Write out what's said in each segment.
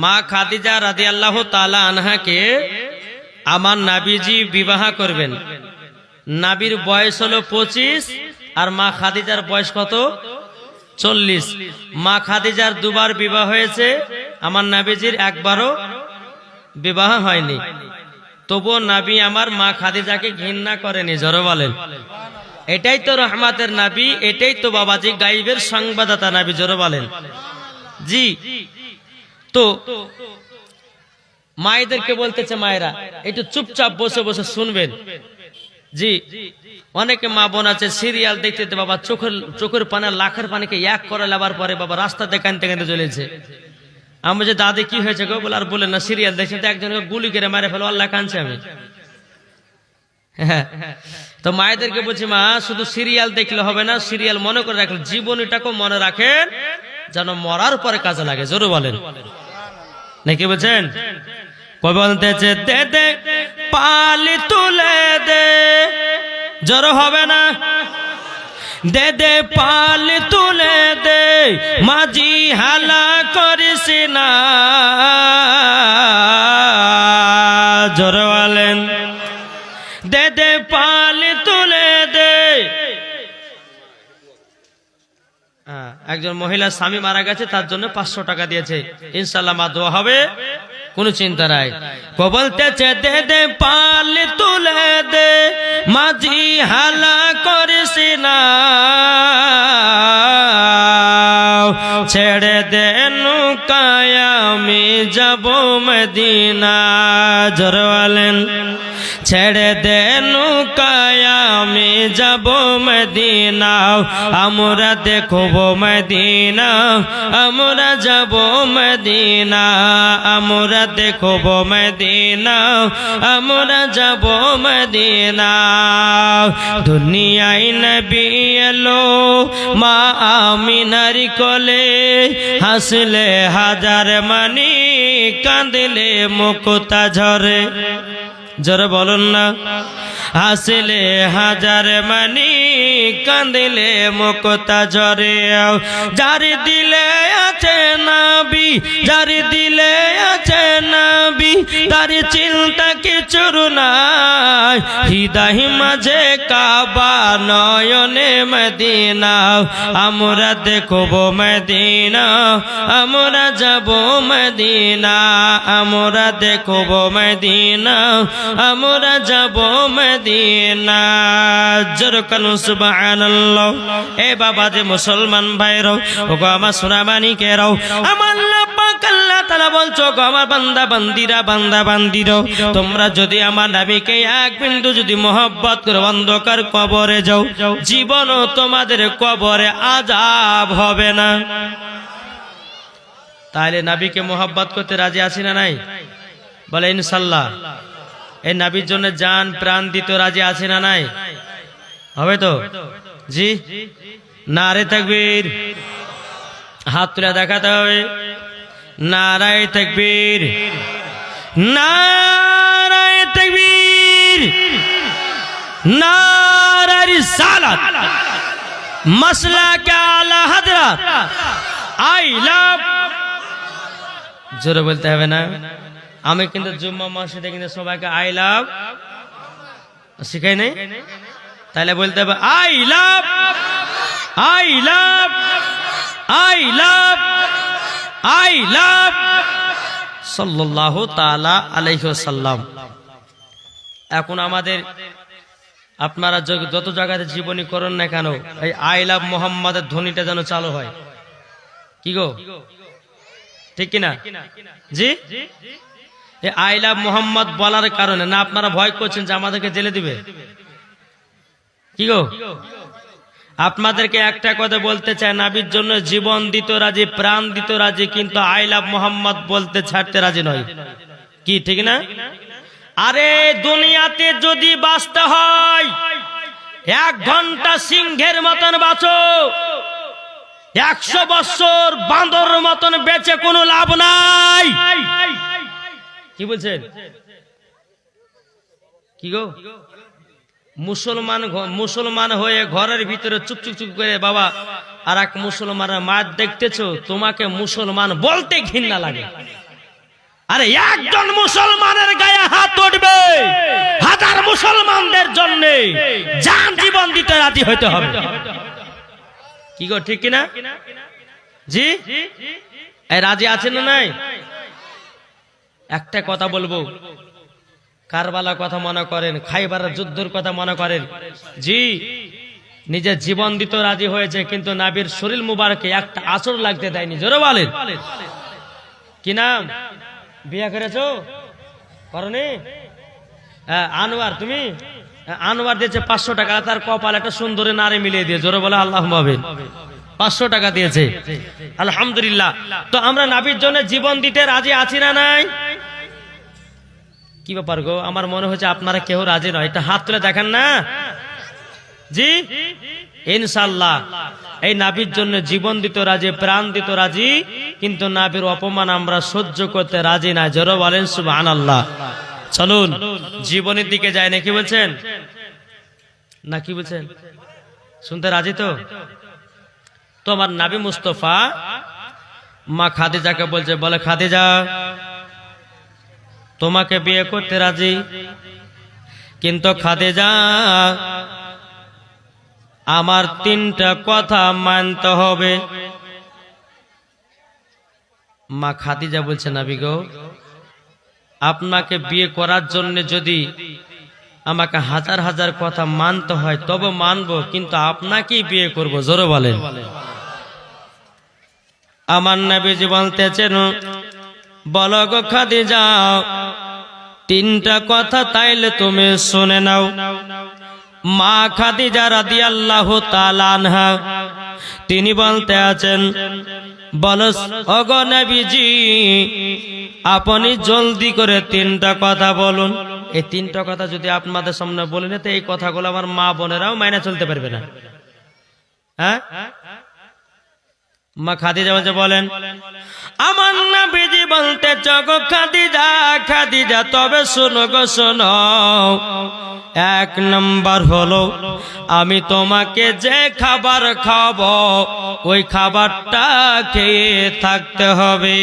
মা খাদিজা রাদিয়াল্লাহু তাআলা আনহাকে আমার নবীজি বিবাহ করবেন। নবীর বয়স হলো 25 আর মা খাদিজার বয়স কত? 40। মা খাদিজার দুবার বিবাহ হয়েছে, আমার নবীজির একবারও বিবাহ হয়নি। তবুও নবী আমার মা খাদিজাকে ঘৃণা করেনি। জোরে বলেন। এটাই তো রহমতের নবী, এটাই তো বাবাজি গায়েবের সংবাদদাতা নবী। জোরে বলেন। জি, তো মায়েদেরকে বলতেছে, মায়েরা একটু চুপচাপ বসে বসে শুনবেন। জি, অনেকে মা বোন আছে সিরিয়াল দেখতে বাবা চোখের পানে লাখের পানিকে এক করে লাবার পরে বাবা রাস্তাতে কানতে কানতে চলেছে। আমি যে দাদি কি হয়েছে গো? বলে আর বলেন না, সিরিয়াল দেখছি তো একজনকে গুলি করে মেরে ফেলো, আল্লাহ কানছে আমি। তো মায়েদেরকে বলছি, মা শুধু সিরিয়াল দেখলে হবে না, সিরিয়াল মনে করে রাখলে জীবনীটাকেও মনে রাখেন যেন মরার পরে কাজে লাগে। জোরে বলেন নাকি বলছেন? কবে বলতেছে দে দে পালি তুলে দে, জোর হবে না, দে দে পালি তুলে দে, মাঝি হালা করিস না। জোর বলেন। দে দে পালি তুলে দে। একজন মহিলা স্বামী মারা গেছে, তার জন্য 500 টাকা দিয়েছে, ইনশাআল্লাহ মা দোয়া হবে, কোন চিন্তা নাই। বলতেছে দে দে পালি তুলে দে, মাঝি হালা করিস না, ছেড়ে দে নৌকায় আমি যাব মদিনা। জোরে বলেন। ছেড়ে দে নৌকায় আমি যাব মদিনা, আমরা দেখব মদিনা, আমরা যাব মদিনা, আমরা দেখব মদিনা, আমরা যাব মদিনা। দুনিয়ায় নবী এলো মা আমিনার কোলে, হাসলে হাজার মানি, কাঁদলে মুক্তা ঝরে। জোরে বলুন না। হাসলে হাজার মানি, কাঁদলে মুক্তা ঝরে। যার দিলে আছে নবী, যার দিলে আছে নবী, তার চিন্তা কিছু নাই। হৃদয় মাঝে কাবা, নয়নে মদিনা, আমরা দেখব মদিনা, আমরা যাব মদিনা, আমরা দেখব মদিনা, আমরা যাব মদিনা। জোরকানু সুবহানাল্লাহ। এ বাবা যে মুসলমান ভাইরাও, ওগো আমার সোনামানিকেরাও, আমার আল্লাহ পাক আল্লাহ তাআলা বলছো, গো আমার বান্দা বান্দিরা, বান্দা বান্দিরো, তোমরা যদি আমার নবীকে এক বিন্দু যদি মহব্বত করে অন্ধকার কবরে যাও, জীবনও তোমাদের কবরে আযাব হবে না। তাহলে নবীকে মহব্বত করতে রাজি আছি না নাই? বলে ইনশাআল্লাহ। এই নবীর জন্য জান প্রাণ দিতে রাজি আছে না নাই? হবে তো? জি, নারে তাকবীর, হাত তুলে দেখাতে হবে। নারায়ে তাকবীর, নারায়ে তাকবীর, নারায়ে রিসালাত, মাসলাকে আলা হযরত আই লাভ। জোরে বলতে হবে না। আমি কিন্তু জুম্মা মসজিদে কিন্তু সবাইকে আই লাভ শিখাই নাই, তাহলে বলতে হবে I love, I love, I love, I love সাল্লাল্লাহু তাআলা আলাইহি ওয়াসাল্লাম। এখন আমাদের আপনারা যত জায়গাতে জীবনী করেন না কেন, এই আই লাভ মোহাম্মদের ধ্বনিটা যেন চালু হয়। কি গো, ঠিক কিনা? জি, আই লাভ মোহাম্মদ বলার কারণে না আপনারা ভয় করছেন যে আমাদেরকে জেলে দিবে? কি গো, আপনাদেরকে একটা কথা বলতে চাই, নবীর জন্য জীবন দিতে রাজি, প্রাণ দিতে রাজি, কিন্তু আই লাভ মোহাম্মদ বলতে ছাড়তে রাজি নয়। কি ঠিক না? আরে দুনিয়াতে যদি বাঁচতে হয় 1 ঘন্টা সিংহের মতন বাঁচো, 100 বছর বাঁদর মতন বেঁচে কোনো লাভ নাই। কি বলছেন? কি গো, মুসলমান হয়ে ঘরের ভিতরে চুপচুপ চুপ করে বাবা আর এক মুসলমানের মার দেখতেছো, তোমাকে মুসলমান বলতে ঘৃণা লাগে। আরে একজন মুসলমানের গায়ে হাত উঠবে, হাজার মুসলমানদের জন্য জান জীবন দিতে রাজি হইতে হবে। কি গো, ঠিক কিনা? জি, এই রাজি আছেন না নাই? একটা কথা বলবো, কারবালার কথা মনে করেন, খাইবারের যুদ্ধের কথা মনে করেন, জি নিজের জীবন দিতে রাজি হয়েছে, কিন্তু নবীর শরীর মুবারকে একটা আঁচড় লাগতে দেয়নি। জোরে বলেন। কি নাম? বিয়ে করেছো? করনি? আনোয়ার, তুমি? আনোয়ার দিয়েছে 500 টাকা, তার কপাল একটা সুন্দরী নারী মিলিয়ে দিয়ে। জোরে বলে আল্লাহুম্মা আমিন। 500 টাকা দিয়েছে, আলহামদুলিল্লাহ। তো আমরা নবীর জন্য জীবন দিতে রাজি আছি না নাই? কি ব্যাপার গো, আমার মনে হচ্ছে আপনারা কেউ রাজি নয়, এটা হাত তুলে দেখেন না। জি ইনশাআল্লাহ এই নবীর জন্য জীবন দিতে রাজি, প্রাণ দিতে রাজি, কিন্তু নবীর অপমান আমরা সহ্য করতে রাজি না। জোরে বলেন সুবহানাল্লাহ। চলুন জীবনের দিকে যাই না, কি বলছেন? না কি বলছেন? শুনতে রাজি তো? তোমার নবী মুস্তাফা মা খাদিজাকে বলছে, বলে খাদিজা তোমাকে বিয়ে করতে রাজি, কিন্তু খাদিজা আমার 3টা কথা মানতে হবে। মা খাদিজা বলছে, নবী গো আপনাকে বিয়ে করার জন্য যদি আমাকে হাজার হাজার কথা মানতে হয় তবে মানবো, কিন্তু আপনাকেই বিয়ে করব। জোরে বলেন। আমার নবীজি বলতেছেন, বলো গো খাদিজা 3টা কথা তাইলে তুমি শুনে নাও। মা খাদিজা রাদিয়াল্লাহু তাআলা আনহা তিনি বলতে আছেন, বলো ওগো নবীজি আপনি জলদি করে 3টা কথা বলুন। এই 3টা কথা যদি আপনাদের সামনে বলি না তো এই কথাগুলো আমার মা বোনেরাও মাইনে চলতে পারবে না। হ্যাঁ, মা খাদিজা বলছে, বলেন। আমার নবীজি বলতে গো খাদিজা, খাদিজা তবে শোনো গো শোনো, 1 নাম্বার হলো আমি তোমাকে যে খাবার খাবো ওই খাবারটা খেয়ে থাকতে হবে।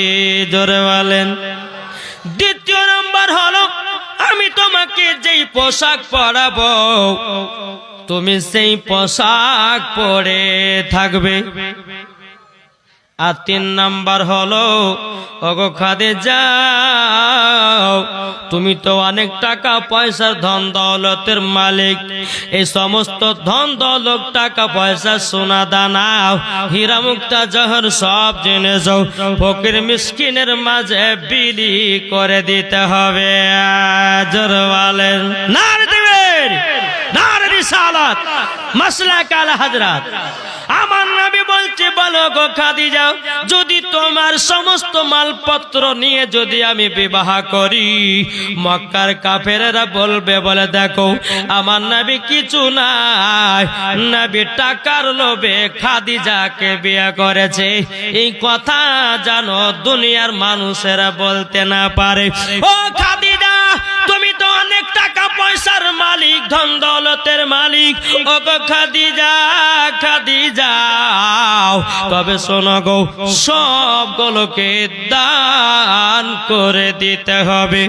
জোরে বলেন। 2 নাম্বার হলো আমি তোমাকে যেই পোশাক পরাবো তুমি সেই পোশাক পরে থাকবে। আর 3 নাম্বার হলো ওগো খাদিজা তুমি তো অনেক টাকা পয়সা ধন দৌলতের মালিক, এই সমস্ত ধন দৌলত টাকা পয়সা সোনা দানা হীরা মুক্তা জহর সব জেনে যাও ফকির মিসকিনের মাঝে বিলি করে দিতে হবে। জোরে বলেন নারে তাকবীর, নারে রিসালাত, মাসলাক আলা হযরত। আমার নবী বলছে, বলো গো খাদিজা যদি তোমার সমস্ত মালপত্র নিয়ে যদি আমি বিবাহ করি মক্কার কাফেরেরা বলবে, বলে দেখো আমার নবী কিছু নাই, নবী টাকার লোভে খাদিজাকে বিয়ে করেছে। এই কথা জানো দুনিয়ার মানুষেরা বলতে না পারে। ও খাদিজা তুমি তো অনেক টাকা পয়সার মালিক, ধন দৌলতের মালিক। ও গো খাদিজা, খাদিজা তবে শোনো গো সবগুলোকে দান করে দিতে হবে।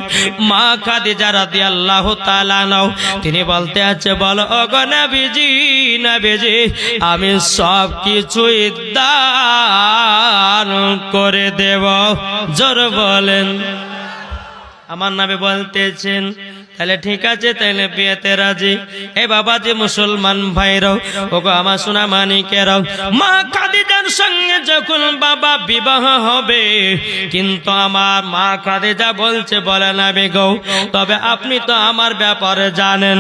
মা খাদিজা রাদিয়াল্লাহু তাআলা আনহা তিনি বলতে আছে, বলো ও গো নবীজি, নবীজি আমি সব কিছুই দান করে দেব। জোরে বলেন। আমার নবী বলতেছেন, তাহলে ঠিক আছে, তাহলে বিয়েতে রাজি। এ বাবা যে মুসলমান ভাইরাও ওগো আমার সোনা মানিকেরাও, মা খাদিজার সঙ্গে যখন বাবা বিবাহ হবে, কিন্তু আমার মা খাদিজা বলছে, বলে নবী গো তবে আপনি তো আমার ব্যাপারে জানেন,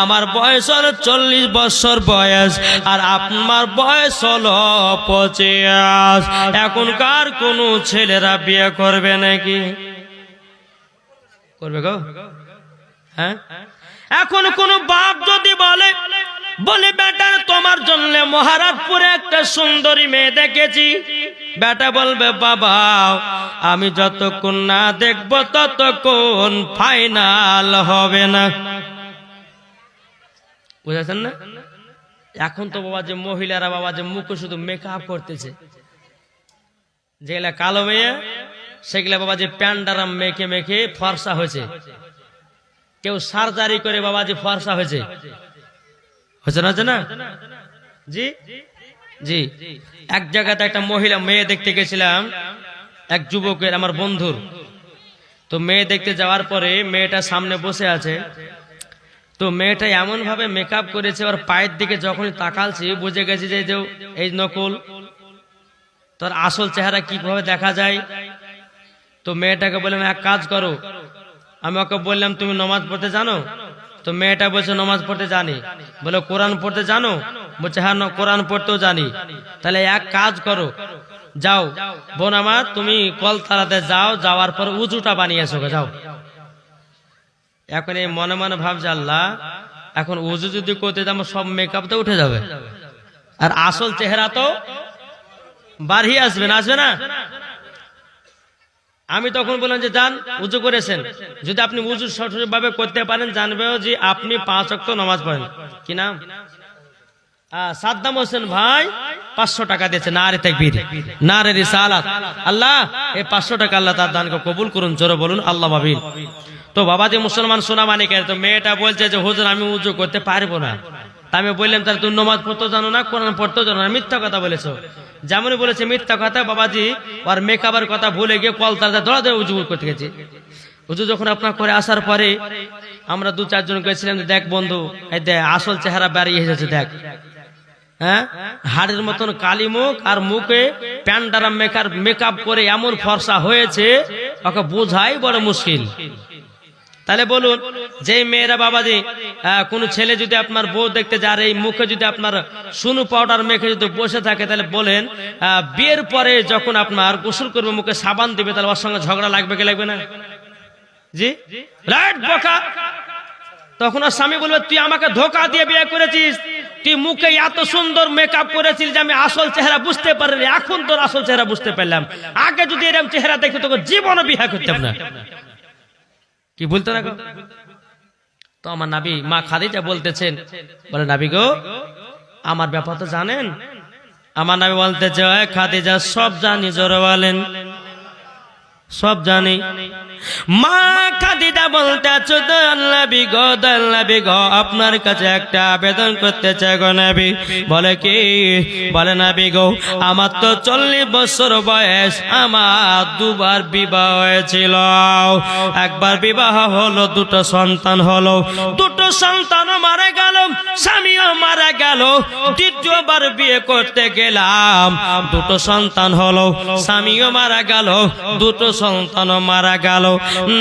আমার বয়স হলো 40 বছর বয়স আর আপনার বয়স হলো 25। এখনকার কোন ছেলেরা বিয়ে করবে নাকি? করবে গো? হ্যাঁ, এখন কোন বাপ যদি বলে বেটা তোমার জন্য মহারাজপুরে একটা সুন্দরী মেয়ে দেখেছি, বেটা বলবে বাবা আমি যতক্ষণ না দেখবো ততক্ষণ ফাইনাল হবে না। বুঝেছেন না? এখন তো বাবা যে মহিলারা বাবা যে মুখে শুধু মেকআপ করতেছে, যেগুলা কালো মেয়ে সেগুলা বাবাজি প্যান্ডারাম মেখে মেখে ফর্সা হয়েছে, কেউ সার্জারি করে বাবাজি ফর্সা হয়েছে, হয়েছে না? জি জি। এক জায়গাতে একটা মহিলা মেয়ে দেখতে গেছিলাম, এক যুবকের, আমার বন্ধুর। তো মেয়ে দেখতে যাওয়ার পরে মেয়েটা সামনে বসে আছে, তো মেয়েটা এমন ভাবে মেকআপ করেছে, ওর পায়ের দিকে যখনই তাকালছি বুঝে গেছি যে এই নকল, তোর আসল চেহারা কিভাবে দেখা যায়। তো মেয়েটাকে বললাম এক কাজ করো, আমি ওকে বললাম তুমি নামাজ পড়তে জানো? তো মেয়েটা বলছে নামাজ পড়তে জানি। বলে কোরআন পড়তে জানো? বলছে হ্যাঁ কোরআন পড়তেও জানি। তাহলে এক কাজ করো, যাও বোন আমার, তুমি কলতলাতে যাও, যাওয়ার পর উজুটা বানিয়ে এসো, যাও। এখন এই মনে মনে ভাবছে আল্লাহ, এখন উজু যদি করতে যাবো সব মেকআপ তো উঠে যাবে, আর আসল চেহারা তো বাড়িয়ে আসবে না? আমি তখন বললাম যে যান উজু করেছেন, যদি আপনি উজু সঠিকভাবে করতে পারেন জানবেও যে আপনি 5 ওয়াক্ত নামাজ পড়েন। কি নাম? সাদ্দাম হোসেন ভাই 500 টাকা দিয়েছে। নারে তাকবীর, নারে রিসালাত। আল্লাহ এই 500 টাকা আল্লাহ তার দানকে কবুল করুন, জোরে বলুন আল্লাহ আমিন। তো বাবাজি মুসলমান সোনা মানিকের, তো মেয়েটা বলছে যে হুজুর আমি উজু করতে পারবো না। তা আমি বললাম তাহলে তুমি নামাজ পড়তেও জানো না, কোরআন পড়তেও জানো না, মিথ্যা কথা বলেছো। যেমনই বলেছে মিথ্যা কথা, বাবাজি আর মেকআপের কথা ভুলে গিয়ে কলতলাতে দৌড়া দৌড়ে উজু করতে গেছে। উজু যখন আপনার করে আসার পরে আমরা 2-4 জন গেছিলাম, দেখ বন্ধু এই দেখ আসল চেহারা বেরিয়ে এসেছে, দেখ হ্যাঁ হাড়ের মতন কালি মুখ, আর মুখে প্যান্ডারাম মেকআপ করে এমন ফর্সা হয়েছে, ওকে বোঝাই বড় মুশকিল। তাহলে বলুন, যে মেয়েরা বাবাজি কোন ছেলে যদি আপনার বউ দেখতে যায়, এই মুখে যদি আপনার সুনু পাউডার মেখে যদি বসে থাকে, তাহলে বলেন বিয়ের পরে যখন আপনার গোসল করবে মুখে সাবান দিবে, তাহলে ওর সঙ্গে ঝগড়া লাগবে কি লাগবে না? জি রাইট বোকা। তখন ওর স্বামী বলবে তুই আমাকে ধোকা দিয়ে বিয়ে করেছিস, তুই মুখে এত সুন্দর মেকআপ করেছিস যে আমি আসল চেহারা বুঝতে পারিনি, এখন তোর আসল চেহারা বুঝতে পারলাম, আগে যদি এরকম চেহারা দেখে তোকে জীবনে বিয়ে করতাম না। কি বলতে না? তো আমার নবী মা খাদিজা বলতেছেন, বলে নবী গো আমার ব্যাপার তো জানেন? আমার নবী বলতেছে খাদিজা সব জানি, জোরে বলেন সব জানি। মা খাদিজা বলতেছে নবী গো আপনার কাছে একটা আবেদন করতে চাই গো নবী। বলে কি? বলে নবী গো আমার তো 40 বছর বয়স, আমার 2 বার বিবাহ হয়েছিল। একবার বিবাহ হলো, 2টো সন্তান হলো, 2টো সন্তান মারা গেল, স্বামীও মারা গেল। দ্বিতীয়বার বিয়ে করতে গেলাম, 2টো সন্তান হলো, স্বামীও মারা গেল, 2টো সন্তানও মারা গেল।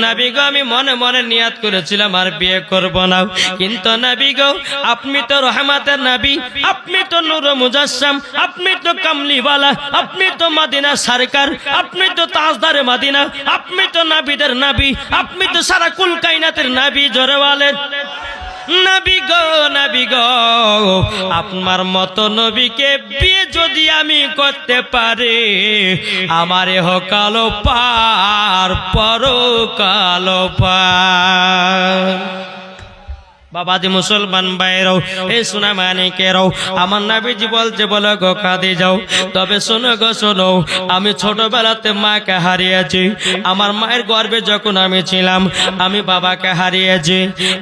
নবী গো আমি মনে মনে নিয়ত করেছিলাম আর বিয়ে করব না, কিন্তু নবী গো আপনি তো রহমতের নবী, আপনি তো নূর মুজাসসাম, আপনি তো কামলিওয়ালা, আপনি তো মদিনা সরকার, আপনি তো তাজদারে মদিনা, আপনি তো নবীদের নবী, আপনি তো সারা কুল কায়নাতের নবী। জোরে বলেন নবী গো আপনার মতো নবীকে বিয়ে যদি আমি করতে পারি, আমার ইহকালো পার পরকালো পার। বাবাজি মুসলমান ভাইরাও, এই সোনা মানিকেরাও, আমার নবীজি বলছে বলে গো খাদিজা তবে শোনো গো শোনো, আমি ছোটবেলাতে মাকে হারিয়েছি, আমার মায়ের গর্ভে যখন আমি ছিলাম আমি বাবাকে হারিয়েছি।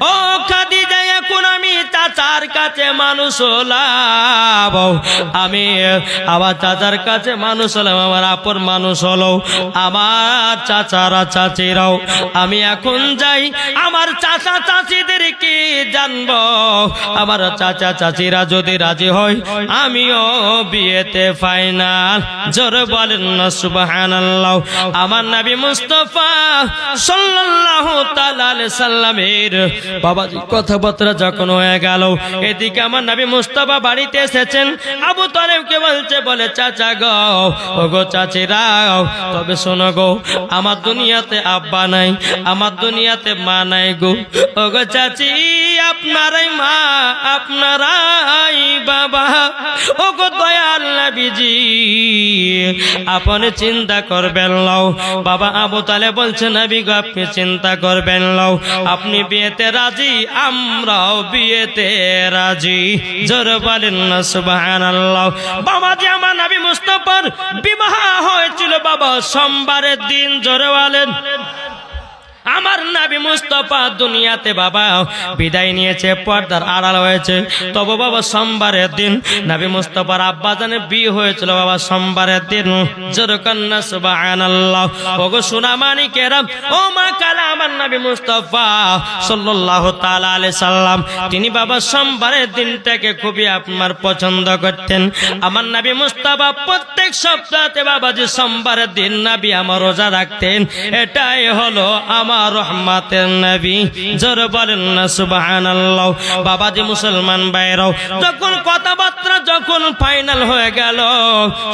ও খাদিজা এখন আমি চাচার কাছে মানুষ হলাম, আমি আবার চাচার কাছে মানুষ হলাম, আমার আপন মানুষ হলো আমার চাচারা চাচিরাও। আমি এখন যাই আমার চাচা চাচিদেরকে জানবো, আমার চাচা চাচিরা যদি রাজি হয় আমিও বিয়েতে ফাইনাল। জোরে বলেন না সুবহানাল্লাহ। আমার নবী মুস্তাফা সাল্লাল্লাহু তাআলা আলাইহি সাল্লামের বাবাজি কথাবার্তা যখন হয়ে গেল, এদিকে আমার নবী মুস্তাফা বাড়িতে এসেছেন। আবু তালেবকে বলছে, বলে চাচা গো ও গো চাচিরা তবে শোনো গো, আমার দুনিয়াতে আব্বা নাই, আমার দুনিয়াতে মা নাই গো। ও গো চাচি আপনারাই মা, আপনারাই বাবা। ও গো দয়া নবীজি আপনি চিন্তা করবেন লও। বাবা আবু তালেব বলছে নবী গো আপনি চিন্তা করবেন লও, আপনি বিয়েতে রাজি, আমরাও বিয়েতে রাজি। জোরে বলেন না সুবহানাল্লাহ। বাবাজি আমার নবী মুস্তাফার বিবাহ হয়েছিল বাবা সোমবারের দিন। জোরে বলেন। আমার নবী মুস্তাফা দুনিয়াতে বাবা বিদায় নিয়েছে, পর্দার আড়াল হয়েছে, তবে বাবা সোমবারের দিন নবী মুস্তাফার আব্বাজানের বিয়ে হয়েছিল বাবা সোমবারের দিন। জোরে কন্না সুবহানাল্লাহ। ওগো সোনা মানিকেরা, ও মা কালা আমার নবী মুস্তাফা সাল্লাল্লাহু তাআলা আলাইহি সাল্লাম তিনি বাবা সোমবারের দিনটাকে খুবই আপনার পছন্দ করতেন। আমার নবী মুস্তাফা প্রত্যেক সপ্তাহে বাবাজি সোমবারের দিন নবী আমার রোজা রাখতেন। এটাই হলো আমার রহমতের নবী। জোরে বলেন না সুবহানাল্লাহ। বাবাজি মুসলমান ভাইরাও, যখন কথাবার্তা যখন ফাইনাল হয়ে গেল,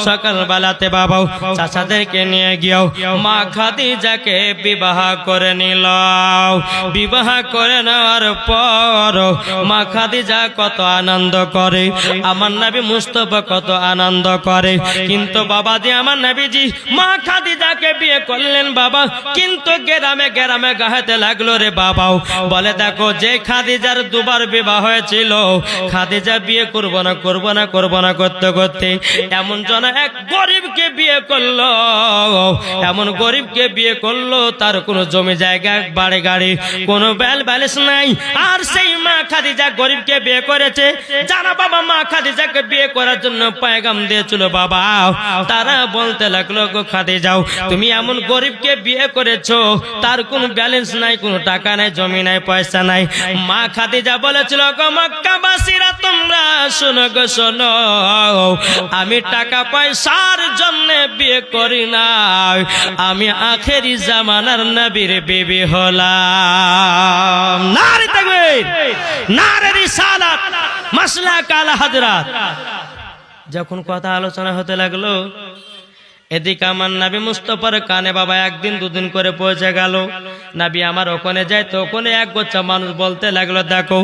সকাল বেলাতে বাবাও চাচাদেরকে নিয়ে গিয়েও মা খাদিজাকে বিবাহ করে নিল। বিবাহ করে নেওয়ার পর মা খাদিজা কত আনন্দ করে, আমার নবী মুস্তাফা কত আনন্দ করে। কিন্তু বাবাজি আমার নবীজি মা খাদিজাকে বিয়ে করলেন বাবা, কিন্তু গ্রামে গ্রামে গাহাতে লাগলো রে বাবাও। বলে দেখো যে খাদিজার দুবার বিবাহ হয়েছিল, খাদিজা বিয়ে করবো না করবো না করবো না করতে করতে এমন জন এক গরিবকে বিয়ে করলো, এমন গরিবকে বিয়ে করলো তার কোনো জমি জায়গা বাড়ি গাড়ি কোনো ব্যালেন্স নাই। আর সেই মা খাদিজা গরিবকে বিয়ে করেছে, যারা বাবা মা খাদিজাকে বিয়ে করার জন্য পয়গাম দিয়েছিল বাবা, তারা বলতে লাগলো গো খাদিজাও তুমি এমন গরিবকে বিয়ে করেছো, তার কোনো ব্যালেন্স নাই, কোনো টাকা নাই, জমি নাই, পয়সা নাই। মা খাদিজা বলেছিল গো মক্কাবাসীরা তোমরা শোনো গো শোনো, আমি টাকা পয়সার জন্য বিয়ে করি না, আমি আখেরি জামানার নবীর বিবি হলাম। নারে তাকবীর, নারে রিসালাত, মাসলাক আলা হযরত। যখন কথা আলোচনা হতে লাগলো, এদিকে আমার নবী মুস্তাফার কানে বাবা একদিন দুদিন করে পৌঁছে গেল। নবী আমার ওখানে যায় তো ওখানে এক গোচ্ছা মানুষ বলতে লাগলো দেখো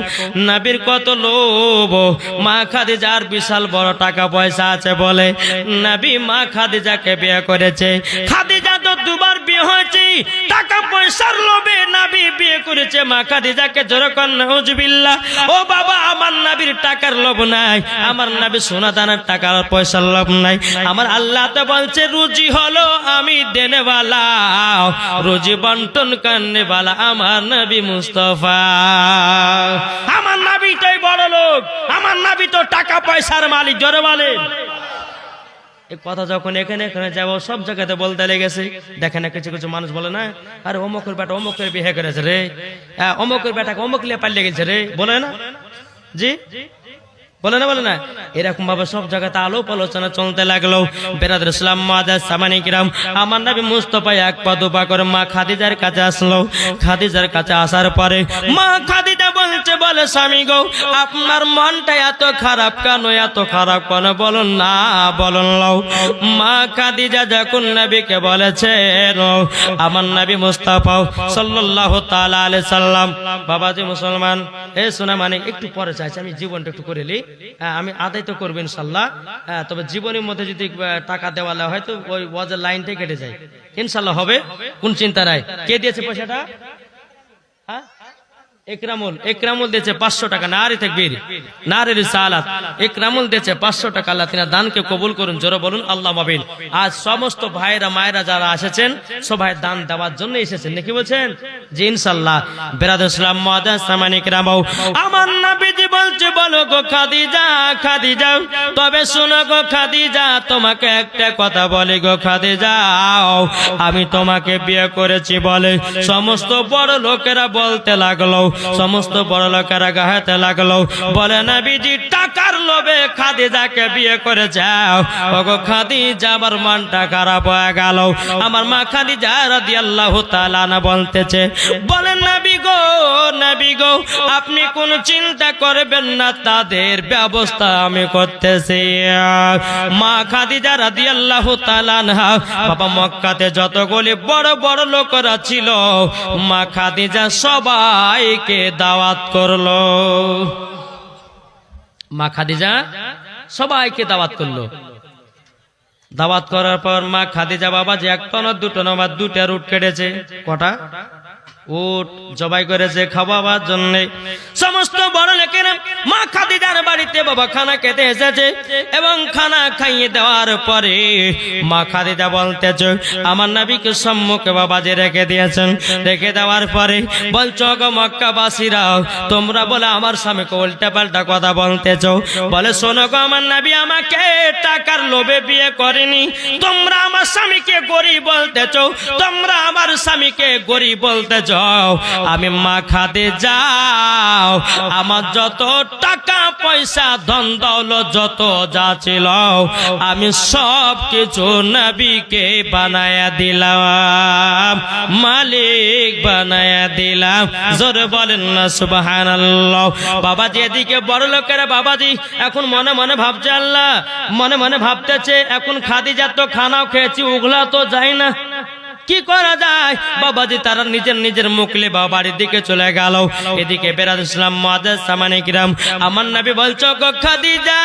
নবীর কত লোভ, মা খাদিজার বিশাল বড় টাকা পয়সা আছে বলে নবী মা খাদিজাকে বিয়ে করেছে। খাদিজা তো দুবার বিয়ে হয়েছে, টাকা পয়সার লোভে নবী বিয়ে করেছে মা খাদিজাকে। জোরে কর নাউজুবিল্লাহ। ও বাবা আমার নবীর টাকার লোভ নাই, আমার নবী সোনা দানার টাকার পয়সার লোভ নাই। আমার আল্লাহ তো বলছে রুজি হলো আমি দেনেওয়ালা, রুজি বন্টন করনেওয়ালা আমার নবী মুস্তাফা। আমার নবী তো বড় লোক, আমার নবী তো টাকা পয়সার মালিক। জোরে বলেন। এই কথা যখন এখানে এখানে যাবো সব জায়গাতে বলতে লেগেছে। দেখেন না কিছু কিছু মানুষ বলে না, আরে অমুকের বেটা অমুকের বিয়ে করেছে রে, অমুকের বেটাকে অমুক লিয়ে পালিয়ে গেছে রে, বলে না জি, বলে না বলে না। এরকম ভাবে সব জায়গাতে আলোপ আলোচনা চলতে লাগলো। বেরাদর ইসলাম মুআজ্জাজ সামানি কিরাম, আমার নবী মুস্তাফা এক পা দুপা করে মা খাদিজার কাছে আসলো। খাদিজার কাছে আসার পরে মা খাদিজা বলছে বলে স্বামী গো আপনার মনটা এত খারাপ কেন, এত খারাপ কেন বলুন না বলুন লও। মা খাদিজা যখন নবীকে বলেছে আমার নবী মুস্তাফা সাল্লাল্লাহু তাআলা আলাইহি সাল্লাম, বাবাজি মুসলমান এ শোনা মানে একটু পরে চাইছি আমি জীবনটা একটু করে নি, আমি আদায় তো করবো ইনশাল্লাহ। তবে জীবনের মধ্যে যদি টাকা দেওয়ালে হয় তো ওই ওয়াজের লাইনটাই কেটে যায়, ইনশাল্লাহ হবে, কোন চিন্তা নাই। কে দিয়েছে পয়সাটা? হ্যাঁ একরামুল দিয়েছে 500 টাকা। নারে তাকবীর, নারে রিসালাত। একরামুল দিয়েছে 500 টাকা। আল্লাহ তিনার দানকে কবুল করুন। জোরে বলুন আল্লাহুম্মা আমিন। আজ সমস্ত ভাইরা মায়েরা যারা এসেছেন সবাই দান দেওয়ার জন্য এসেছেন নাকি বলছেন? জি ইনশাআল্লাহ। বেরাদর ইসলাম মুআজ্জাজ সামানি কিরাম, আমার নবীজি বলছে বলো গো খাদিজা, খাদিজা তবে শোনো গো খাদিজা তোমাকে একটা কথা বলি গো খাদিজা, আমি তোমাকে বিয়ে করেছি বলে সমস্ত বড় লোকেরা বলতে লাগলো, সমস্ত বড় লোকেরা গাহাতে লাগলো, বলে নবীজি টাকার লোভে খাদিজাকে বিয়ে করে যাও। ওগো খাদিজা আমার মনটা খারাপ হয়ে গেল। আমার মা খাদিজা রাদিয়াল্লাহু তাআলা না বলতেছে বলেন নবী গো আপনি কোন চিন্তা করবেন না, তাদের ব্যবস্থা আমি করতেছি। মা খাদিজা রাদিয়াল্লাহু তাআলা আনহা বাবা মক্কাতে যতগুলি বড় বড় লোকেরা ছিল মা খাদিজা সবাইকে দাওয়াত করলো। মা খাদিজা সবাইকে দাওয়াত করলো। দাওয়াত করার পর মা খাদিজা বাবাজি একটা না দুটো না, দুটা উট কেটেছে। কটা উট জবাই করেছে খাওয়াবার জন্য। সমস্ত বড় লোকেরা মা খাদিজার বাড়িতে বাবা খানা খেতে এসেছে এবং খানা খাইয়ে দেওয়ার পরে মা খাদিজা বলতেছে আমার নবীকে সম্মুখে বাবাজি রেখে দিয়েছেন। রেখে দেওয়ার পরে বলছো গো মক্কাবাসীরা, তোমরা বলে আমার স্বামীকে উল্টা পাল্টা কথা বলতেছ। বলে শোনো গো, আমার নবী আমাকে টাকার লোভে বিয়ে করেনি। তোমরা আমার স্বামীকে গরিব বলতেছ, তোমরা আমার স্বামীকে গরিব বলতেছ। আমি মা খাদিজা আমার যত টাকা পয়সা ধন দৌলত যত যা ছিল আমি সব কিছু নবীকে বানায়া দিলাম, মালিক বানায়া দিলাম। জোরে বলেন না সুবহানাল্লাহ। বাবাজি এদিকে বড় লোকেরা বাবাজি এখন মনে মনে ভাবছে, আল্লাহ মনে মনে ভাবতেছে এখন খাদিজা তো খানাও খেয়েছি, ওগুলা তো যায় না, কি করা যায়? বাবাজি তারা নিজের নিজের মুখলে বাড়ির দিকে চলে গেল। এদিকে বেরাদ ইসলাম মুআজ্জাজ সামানে কিরাম আমার নবী বলছো গো খাদিজা,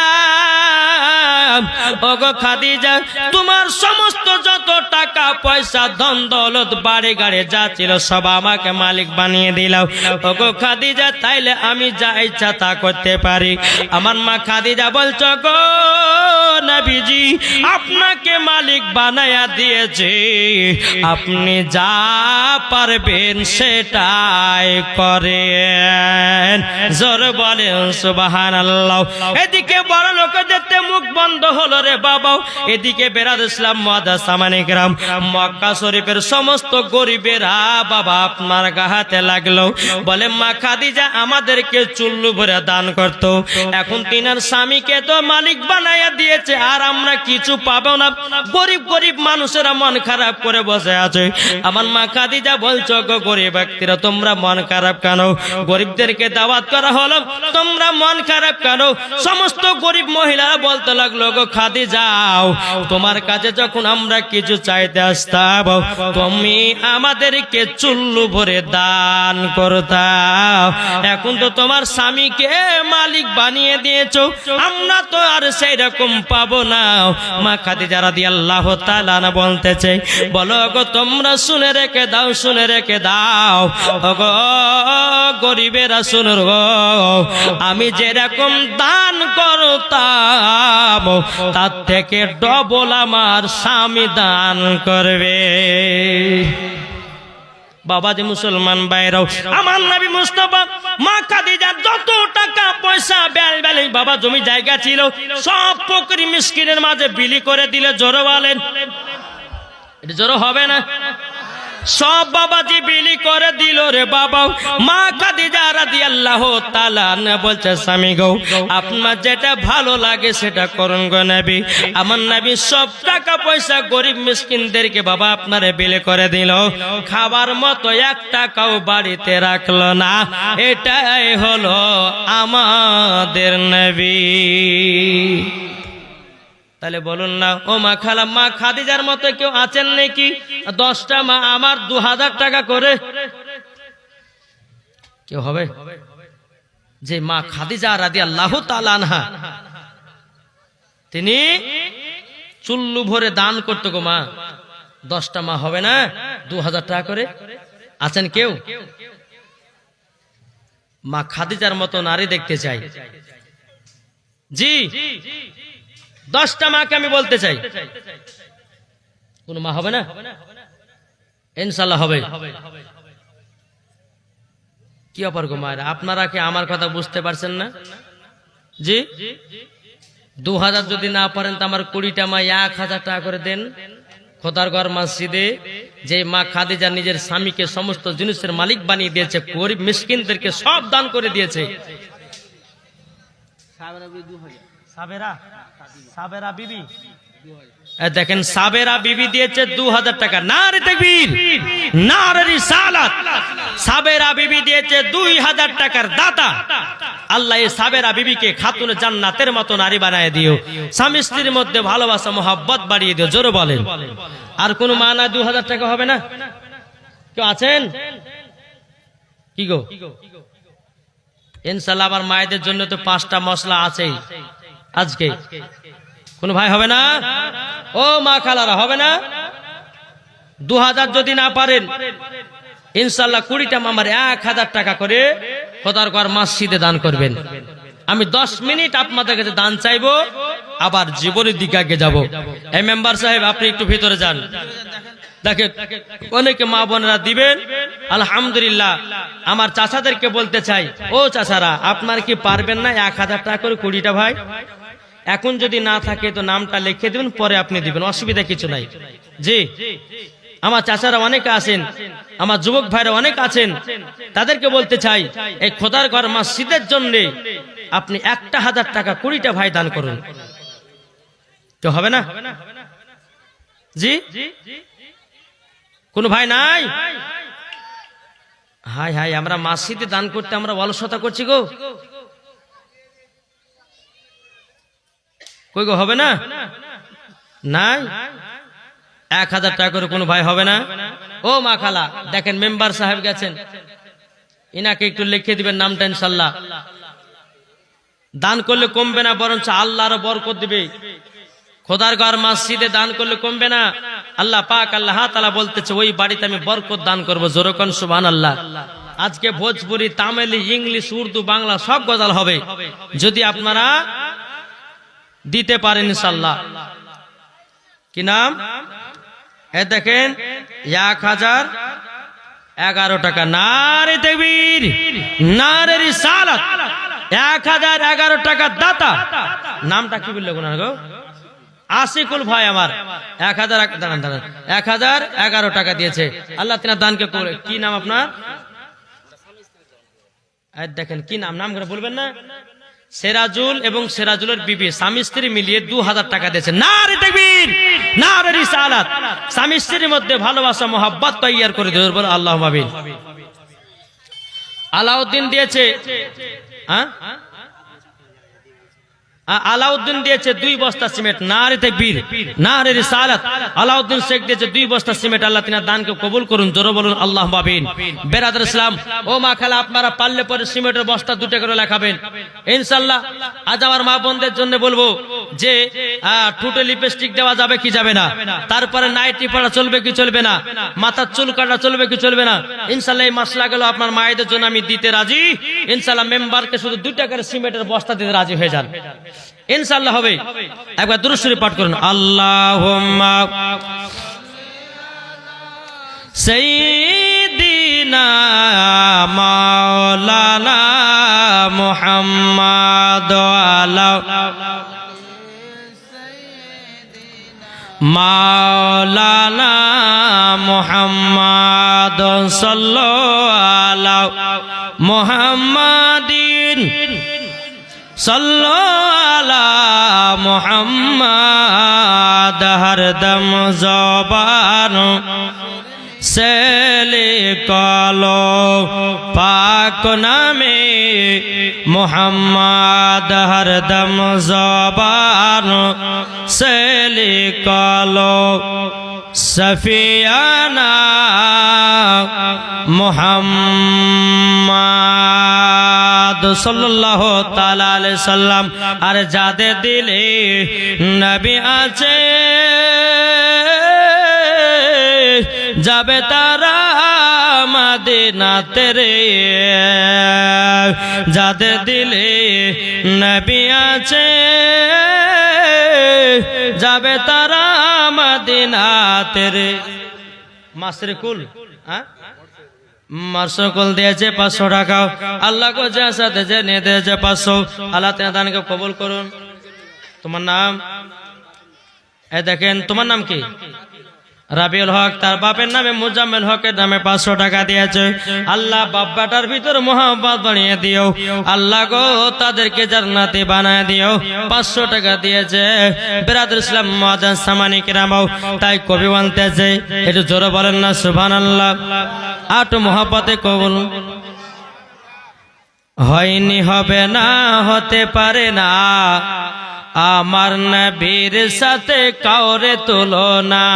ও গো খাদিজা, তোমার সমস্ত যত টাকা পয়সা ধন দৌলত বাড়ি গাড়ি যা ছিল সব আমাকে মালিক বানিয়ে দিলাও। ও গো খাদিজা, তাইলে আমি যা ইচ্ছা তা করতে পারি। আমার মা খাদিজা বলছো গো নবীজি আপনাকে মালিক বানায়া দিয়েছে, আপনি যা পারবেন সেটাই করেন। জোর বলেন সুবহানাল্লাহ। এদিকে বড় লোকদের মুখ বন্ধ হলো রে বাবা। এদিকে বেরাদ ইসলাম মুআজ্জাজ সামানে কিরাম মক্কা শরীফের সমস্ত গরিবেরা বাবা আপনার গাহাতে লাগলো। বলে মা খাদিজা আমাদেরকে চুল্লু ভরে দান করতো, এখন তিনার স্বামীকে তো মালিক বানাইয়া দিয়েছে আর আমরা কিছু পাবো না। গরিব গরিব মানুষেরা মন খারাপ করে বসে আছে। আমার মা খাদিজা বলছো গো গরিব ব্যক্তিরা তোমরা মন খারাপ কেন? গরিবদেরকে দাওয়াত করা হলো, তোমরা মন খারাপ কেন? সমস্ত গরিব মহিলারা বলতে লাগলো গো খাদিজাও, তোমার কাছে যখন আমরা কিছু চাইতে আসতাম তুমি আমাদেরকে চুল্লু ভরে দান করতাম, এখন তো তোমার স্বামীকে মালিক বানিয়ে দিয়েছো, আমরা তো আর সেই রকম পাবো না। মা খাদিজা রাদিয়াল্লাহু তাআলা আনহা বলতেছে, বলো গো তোমরা শুনে রেখে দাও, শুনে রেখে দাও গো গরিবেরা, শুনো গো আমি যেরকম দান করতাম তার থেকে ডবল আমার স্বামী দান করবে। বাবাজি মুসলমান ভাইরাও, আমার নবী মুস্তাফা মা খাদিজার যত টাকা পয়সা বেল বেল বাবা জমি জায়গা ছিল সব ফকির মিসকিনের মাঝে বিলি করে দিলে। জোরে বলেন, এটা জোরে হবে না? সব বাবাজি বিলি করে দিল রে বাবা। মা খাদিজা রাদিয়াল্লাহু তাআলা আনহা বলছে স্বামী গো আপনার যেটা ভালো লাগে সেটা করুন গো নবী। আমার নবী সব টাকা পয়সা গরিব মিসকিনদেরকে বাবা আপনারে বিলি করে দিল, খাবার মতো এক টাকাও বাড়িতে রাখলো না। এটাই হলো আমাদের নবী। তাহলে বলুন না ও মা খালা, মা খাদিজার মতো কেউ আছেন নাকি? 10টা মা আমার 2000 টাকা করে কেউ হবে? যে মা খাদিজা রাদিয়াল্লাহু তাআলা আনহা তিনি চুল্লু ভরে দান করতো গো মা, 10টা মা হবে না 2000 টাকা করে? আছেন কেউ? মা খাদিজার মতো নারী দেখতে চাই। জি 10টা মাকে আমি বলতে চাই, কোন মা হবে না? ইনশাআল্লাহ হবে। কি অপার গো মায়েরা, আপনারা কি আমার কথা বুঝতে পারছেন না? জি 2000 যদি না পারেন তো আমার 20টা মা 1000 টাকা করে দেন খোদারগড় মসজিদে। যে মা খাদিজা নিজের স্বামীকে সমস্ত জিনিসের মালিক বানিয়ে দিয়েছে, গরিব মিসকিনদেরকে সব দান করে দিয়েছে। সাবেরা বিবি দেখেন, সাবেরা বিবি দিয়েছে 2000 টাকা। নারে তাকবীর, নারে রিসালাত। সাবেরা বিবি দিয়েছে 2000 টাকার দাতা। আল্লাহ এই সাবেরা বিবিকে খাতুনে জান্নাতের মতো নারী বানায় দিও, স্বামী স্ত্রীর মধ্যে ভালোবাসা মোহাব্বত বাড়িয়ে দিও। জোরে বলেন। আর কোন মা না 2000 টাকা হবে না? কেউ আছেন কি গো? ইনশাআল্লাহ আমার মায়েদের জন্য তো 5টা মশলা আছেই আজকে। কোন ভাই হবে না? ও মা খালারা, হবে না? 2000 যদি না পারেন ইনশাআল্লাহ 20টা মামার 1000 টাকা করে খোদার ঘর মসজিদে দান করবেন। আমি 10 মিনিট আপনাদের কাছে দান চাইবো, আবার জীবনের দিকে আগে যাব। এই মেম্বার সাহেব আপনি একটু ভিতরে যান, দেখেন অনেকে মা বোনেরা দিবেন। আলহামদুলিল্লাহ। আমার চাচাদেরকে বলতে চাই, ও চাচারা আপনার কি পারবেন না 1000 টাকা করে 20টা ভাই? এখন যদি না থাকে তো নামটা লিখে দিবেন, পরে আপনি দিবেন, অসুবিধা কিছু নাই। জি, আমার চাচারা অনেকে আছেন, আমার যুবক ভাইরা অনেক আছেন, তাদেরকে বলতে চাই এই খোদার ঘর মসজিদের জন্য আপনি 1000 টাকা 20টা ভাই দান করুন। তো হবে না? জি, কোন ভাই নাই? হাই হাই, আমরা মসজিদে দান করতে আমরা অলসতা করছি গো। কই গো, হবে না? নাই 1000 টাকা করে কোন ভাই হবে না? ও মা খালা, দেখেন মেম্বার সাহেব গেছেন, ইনাকে একটু লিখে দিবেন নামটা ইনশাআল্লাহ। দান করলে কমবে না, বরঞ্চ আল্লাহ আরো বরকত দিবে। খোদার ঘর মসজিদে দান করলে কমবে না। আল্লাহ পাক আল্লাহ তাআলা বলতেছে ওই বাড়িতে আমি বরকত দান করব। জোরে কোন সুবহানাল্লাহ। আজকে ভোজপুরি, তামিলি, ইংলিশ, উর্দু, বাংলা সব গজাল হবে যদি আপনারা দিতে পারেন ইনশাআল্লাহ। কি নাম? এ দেখেন 1011 টাকা। নারে তাকবীর, নারে রিসালাত। 1011 টাকা দাতা। নামটা কি বললো না গো? আশিকুল ভাই আমার 1011 টাকা দিয়েছে। আল্লাহ তিনার দানকে করে। কি নাম আপনার? দেখেন কি নাম, নাম করে বলবেন না? সেরাজুল এবং সেরাজুলের বিবি স্বামী স্ত্রী মিলিয়ে 2000 টাকা দিয়েছে। নারে তাকবীর, নারে রিসালাত। স্বামী স্ত্রীর মধ্যে ভালোবাসা মোহাব্বত তৈয়ার করে দেবে, বলে আল্লাহুম্মা আমিন। আলাউদ্দিন দিয়েছে, আলাউদ্দিন দিয়েছে 2 বস্তা সিমেন্ট। নারে তাকবীর, নারে রিসালাত। আলাউদ্দিন শেখ দিয়েছে 2 বস্তা সিমেন্ট। আল্লাহ তিনার দানকে কবুল করুন, জোরে বলুন আল্লাহুম্মা আমিন। বেরাদর ইসলাম, ও মা খালা, আপনারা পারলে পরে সিমেন্টের বস্তা 2টা করে লেখাবেন ইনশাআল্লাহ। আজ আমার মা বোনদের জন্য বলবো যে ঠোঁটে লিপস্টিক দেওয়া যাবে কি যাবে না, তারপরে নাইটি পরা চলবে কি চলবে না, মাথার চুল কাটা চলবে কি চলবে না, ইনশাআল্লাহ এই মাসলা গেল আপনার মায়েদের জন্য আমি দিতে রাজি ইনশাআল্লাহ। মেম্বারকে শুধু 2টা করে সিমেন্টের বস্তা দিতে রাজি হয়ে যান ইনশাআল্লাহ, হবে। একবার দুরূদ শরীফ পাঠ করুন। আল্লাহুম্মা সাইয়্যিদিনা মাওলানা মুহাম্মাদ আলা মাওলানা মুহাম্মাদ সাল্লাল্লাহু আলা মুহাম্মাদিন সল্লা মুহাম্মাদ। হরদম জবান से लिखलो पाक नामे मुहम्मद। हरदम ज़बान से लिखलो सफियाना मुहम्मद सल्लल्लाहु ताला अलैहि वसल्लम। আর যাদের দিলে নবী আছে যাবে তারা মদিনাতে রে। যাদের দিলে নবী আছে যাবে তারা মদিনাতে রে। মাসরিকুল মাসরিকুল দিয়েছে 500 টাকা। আল্লাহ को जैसा दे ने दे 500। আল্লাহ তাআলা দানকে কবুল করুন। তোমার নাম? এই দেখেন তোমার নাম কি? রাবিউল হক। তার বাপের নামে মুজাম্মেল হকের নামে 500 টাকা দিয়েছে। আল্লাহ বাপ বেটার ভিতর মোহাব্বত বানিয়ে দিও আল্লাহ গো, তাদেরকে জান্নাতি বানায় দিও। 500 টাকা দিয়েছে। বিরাদর ইসলাম মুআজ্জাজ সামানি কিরামাও। তাই কবি বলতেছে, একটু জোরে বলেন না সুবহানাল্লাহ। আটো মোহাব্বতে কবুল হয়নি, হবে না, হতে পারে না। আমার নবীর সাথে কাউরে তুলনা।